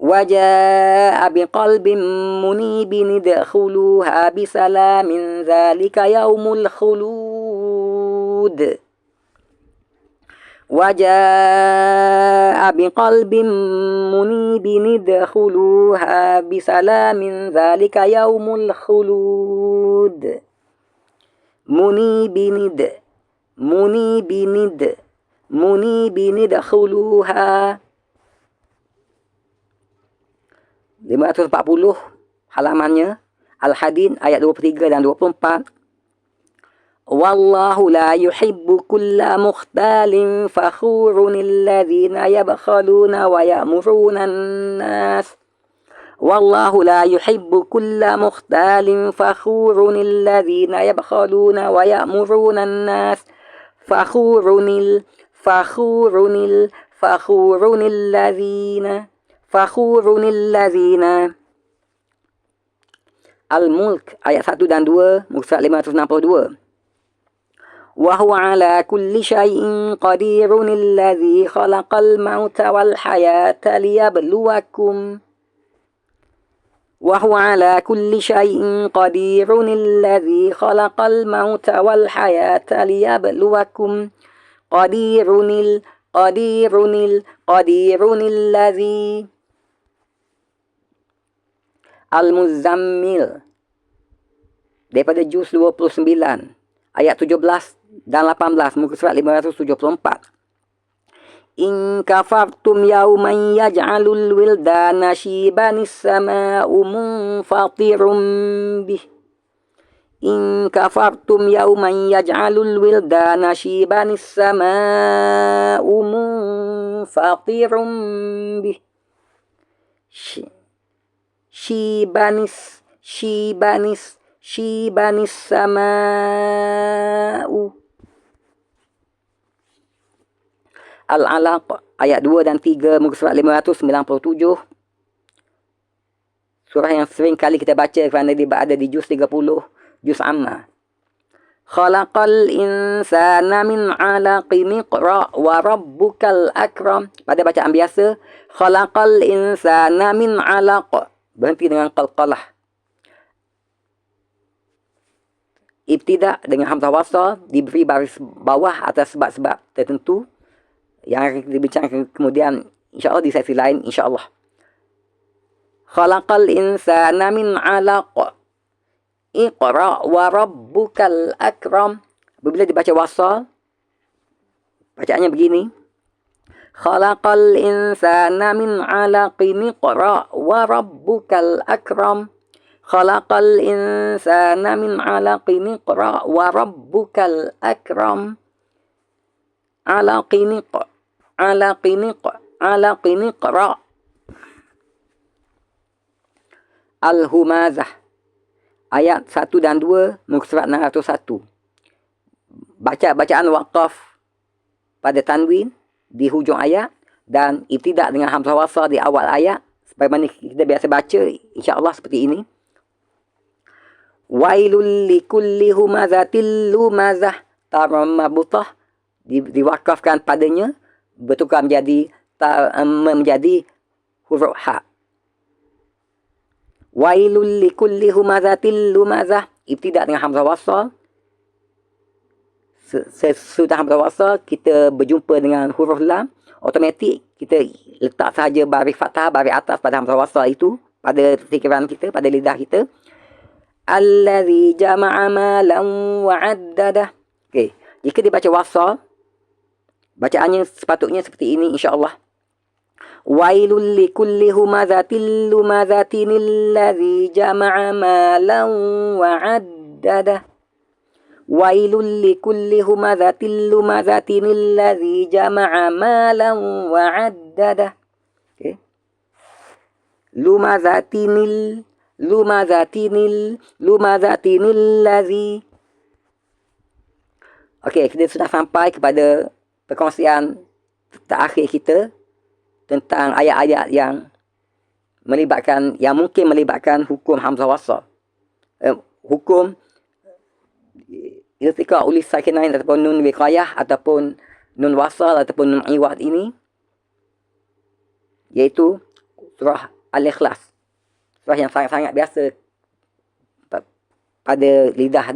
Waja'a biqalbin munibin idkhuluha bisalamin dzalika yaumul khulud. Waja'a biqalbin munibin idkhuluha bisalamin dzalika yaumul khulud. Munibin idkhuluha. 540 halamannya. Al-Hadid ayat 23 dan 24. Wallahu la yuhibbu kulla mukhtalin fakhurun alladhina yabkhaluna wa ya'muruna an-nas. Wallahu la yuhibbu kulla mukhtalin fakhurun alladhina yabkhaluna wa ya'muruna an-nas. Fakhurunil ladzina Al-Mulk ayat 1 dan 2 muka surat 562. Wa huwa ala kulli syai'in qadirun alladzi khalaqal mauta wal hayata liyabluwakum. Wa huwa ala kulli syai'in qadirun alladzi khalaqal mauta wal hayata liyabluwakum. Qadirunil ladzi Al-Muzammil daripada juz 29 ayat 17 dan 18 muka surat 574. In kafartum yawman yaj'alul wildana shibanis sama'u munfatirum bih. In kafartum yawman yaj'alul wildana shibanis sama'u munfatirum bih. Shibanis sama'u. Al-Alaq ayat 2 dan 3 muka surat 597. Surah yang sering kali kita baca kerana dia berada di juz 30, juz amma. Khalaqal insana min 'alaqin iqra wa rabbukal akram. Pada bacaan biasa, khalaqal insana min 'alaq. Berhenti dengan qalqalah. Ibtida' dengan hamzah wasal diberi baris bawah atas sebab-sebab tertentu yang akan kita bincangkan kemudian insya-Allah di sesi lain insya-Allah. Khalaqal insana min 'alaq. Iqra wa rabbukal akram. Apabila dibaca wasal, bacaannya begini. Khalaqal insana min 'alaqin iqra wa rabbukal akram. Khalaqal insana min 'alaqin iqra wa rabbukal akram. 'Alaqin iqra. Al-Humazah ayat 1 dan 2 muka surat 601. Bacaan waqaf pada tanwin di hujung ayat dan ibtida' dengan hamzah wasal di awal ayat sebagaimana kita biasa baca insya-Allah seperti ini. Wailul likulli humazatil lumazah. Taramabutah diwakafkan padanya bertukar menjadi huruf ha. Wailul likulli humazatil lumazah. Ibtida' dengan hamzah wasal. Sesudah hamzah wasal kita berjumpa dengan huruf lam, automatik kita letak sahaja baris fathah baris atas pada hamzah wasal itu pada fikiran kita, pada lidah kita. Allazi jama'a malan wa 'addadah. Okey, jika dibaca wasal bacaannya sepatutnya seperti ini insya-Allah. Wailul likulli humazatil lumazatin allazi jama'a malan wa 'addadah. Wailul likulli humazatil lumazatin allazi jama'a malan wa 'addadah. Okey. Lumazatinil ladzi. Okey, kita sudah sampai kepada perkongsian terakhir kita tentang ayat-ayat yang mungkin melibatkan hukum hamzah wasal. Hukum iltiqa ulis sakinain ataupun nun wiqayah ataupun nun wasal ataupun nun iwad ini, iaitu surah Al-Ikhlas. Surah yang sangat-sangat biasa pada lidah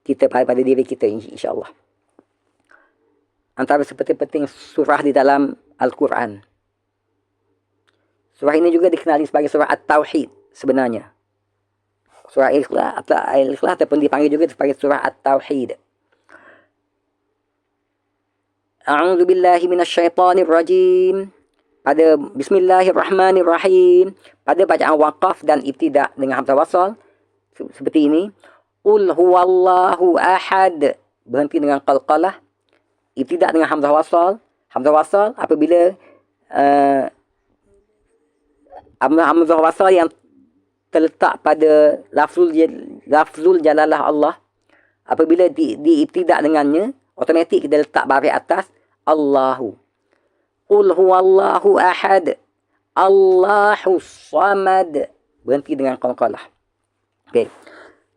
kita, pada diri kita insya-Allah. Antara seperti-penting surah di dalam Al-Quran. Surah ini juga dikenali sebagai surah At-Tauhid sebenarnya. Surah Al-Ikhlas ataupun dipanggil juga sebagai surah At-Tauhid. A'udzu billahi minasyaitonir rajim. pada Bismillahirrahmanirrahim, pada bacaan waqaf dan ibtidak dengan hamzah wasal seperti ini. Qul huwallahu ahad, berhenti dengan qalqalah, ibtidak dengan hamzah wasal. Hamzah wasal apabila hamzah wasal yang terletak pada lafzul jalalah Allah, apabila diibtidak dengannya, automatik kita letak baris atas Allahu. Qul huwallahu ahad, Allahus samad, berhenti dengan qalqalah. Okey.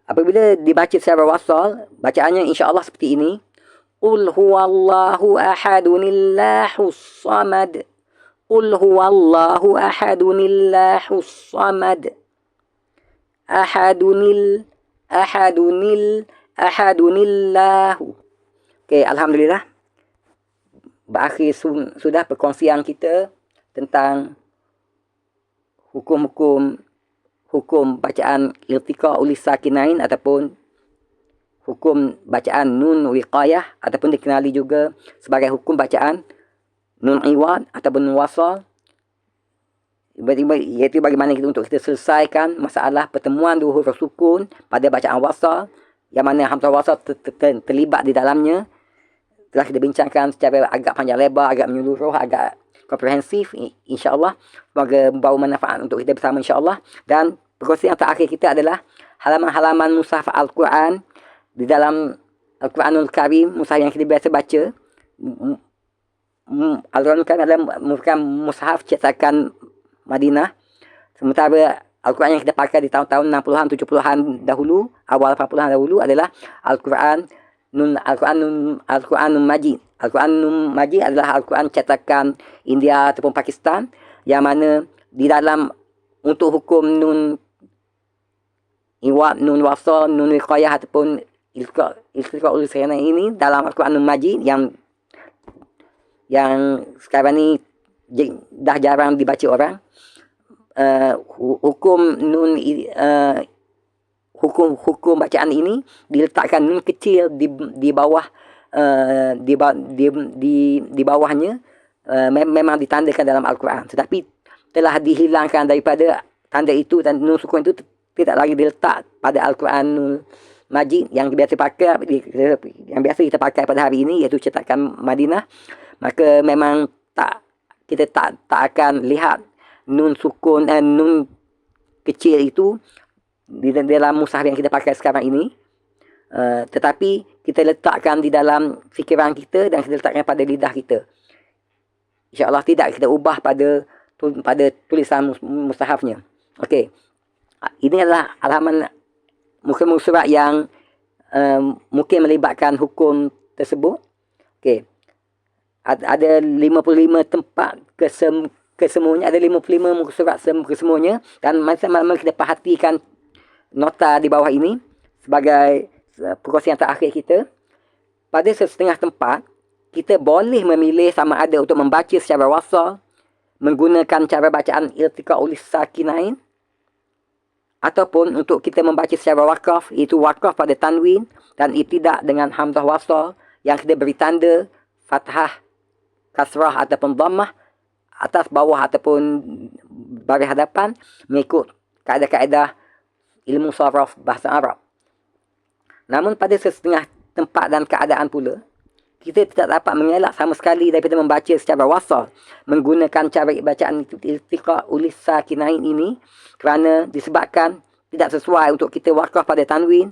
Apabila dibaca secara wasal, bacaannya insya-Allah seperti ini. Qul huwallahu ahadunillahus samad. Qul huwallahu ahadunillahus samad. Ahadunillahu. Okey, alhamdulillah. Berakhir sudah perkongsian kita tentang hukum bacaan iltiqa ulis sakinain ataupun hukum bacaan nun wiqayah, ataupun dikenali juga sebagai hukum bacaan nun iwad ataupun nun wasal, iaitu bagaimana untuk kita selesaikan masalah pertemuan dua huruf sukun pada bacaan wasal, yang mana hamzah wasal terlibat di dalamnya. Telah kita bincangkan secara agak panjang lebar, agak menyeluruh, agak komprehensif, insya-Allah. Semoga membawa manfaat untuk kita bersama, insya-Allah. Dan perkongsian yang terakhir kita adalah halaman-halaman mushaf Al-Quran di dalam Al-Quranul Karim, mushaf yang kita biasa baca. Al-Quranul Karim adalah merupakan mushaf cetakan Madinah. Sementara Al-Quran yang kita pakai di tahun-tahun 60-an, 70-an dahulu, awal 80-an dahulu adalah Al-Quran Al-Quranul Majid. Al-Quranul Majid adalah Al-Quran cetakan India ataupun Pakistan, yang mana di dalam untuk hukum nun iwad, nun wasal, nun wiqayah ataupun iltiqa ulis sakinain ini dalam Al-Quranul Majid yang sekarang ni dah jarang dibaca orang. Hukum bacaan ini diletakkan nun kecil di bawah di bawahnya, memang ditandakan dalam Al-Quran, tetapi telah dihilangkan daripada tanda itu, dan nun sukun itu tidak lagi diletak pada Al-Quranul Majid yang biasa kita pakai pada hari ini, iaitu cetakan Madinah. Maka memang kita tak akan lihat nun sukun nun kecil itu di dalam mushaf yang kita pakai sekarang ini, tetapi kita letakkan di dalam fikiran kita dan kita letakkan pada lidah kita. InsyaAllah tidak kita ubah pada tulisan mushafnya. Okey, ini adalah halaman muka surat yang mungkin melibatkan hukum tersebut. Okey, ada 55 tempat kesemuanya, ada 55 muka surat kesemuanya, dan masa-masa kita perhatikan nota di bawah ini sebagai perkongsian terakhir kita. Pada setengah tempat, kita boleh memilih sama ada untuk membaca secara wasal menggunakan cara bacaan iltiqa ulis sakinain, ataupun untuk kita membaca secara wakaf, iaitu wakaf pada tanwin dan ibtidak dengan hamzah wasal yang kita beri tanda fathah, kasrah ataupun dhammah atas, bawah ataupun baris hadapan, mengikut kaedah-kaedah ilmu saraf bahasa Arab. Namun pada setengah tempat dan keadaan pula, kita tidak dapat mengelak sama sekali daripada membaca secara wasal menggunakan cara bacaan iltiqa ulis sakinain ini, kerana disebabkan tidak sesuai untuk kita wakaf pada tanwin.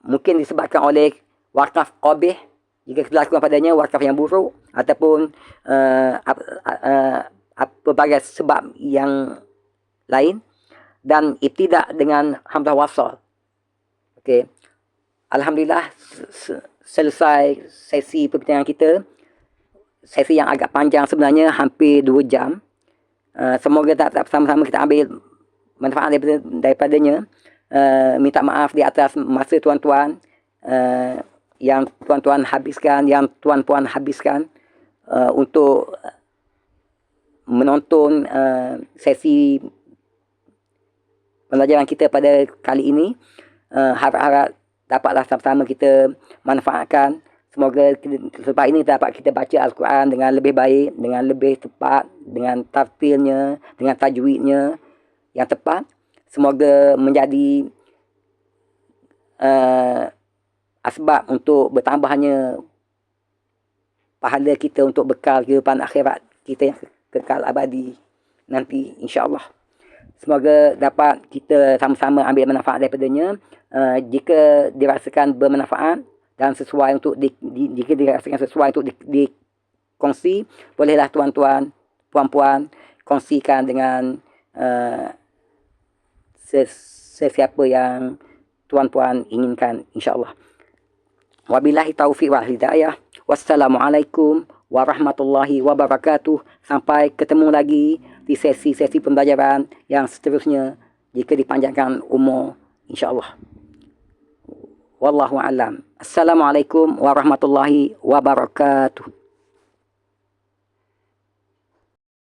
Mungkin disebabkan oleh wakaf qabih, jika kita lakukan padanya wakaf yang buruk, ataupun berbagai sebab yang lain, dan ibtidak dengan hamzah wasal. Okey, alhamdulillah selesai sesi perbincangan kita. Sesi yang agak panjang sebenarnya, hampir 2 jam. Semoga sama-sama kita ambil manfaat daripadanya. Minta maaf di atas masa tuan-tuan yang tuan-tuan habiskan, yang tuan-puan habiskan untuk menonton sesi pembelajaran kita pada kali ini. Harap-harap dapatlah sama-sama kita manfaatkan. Semoga selepas ini dapat kita baca Al-Quran dengan lebih baik, dengan lebih tepat, dengan tartilnya, dengan tajwidnya yang tepat. Semoga menjadi asbab untuk bertambahnya pahala kita untuk bekal kehidupan akhirat kita yang kekal abadi nanti, insya-Allah. Semoga dapat kita sama-sama ambil manfaat daripadanya. Jika dirasakan bermanfaat dan sesuai untuk jika dirasakan sesuai untuk dikongsi, bolehlah tuan-tuan, puan-puan kongsikan dengan sesiapa yang tuan-puan inginkan, insya-Allah. Wabillahi taufiq wal hidayah. Wassalamualaikum warahmatullahi wabarakatuh. Sampai ketemu lagi di sesi-sesi pembelajaran yang seterusnya jika dipanjangkan umur, insya-Allah. Wallahu a'lam. Assalamualaikum warahmatullahi wabarakatuh.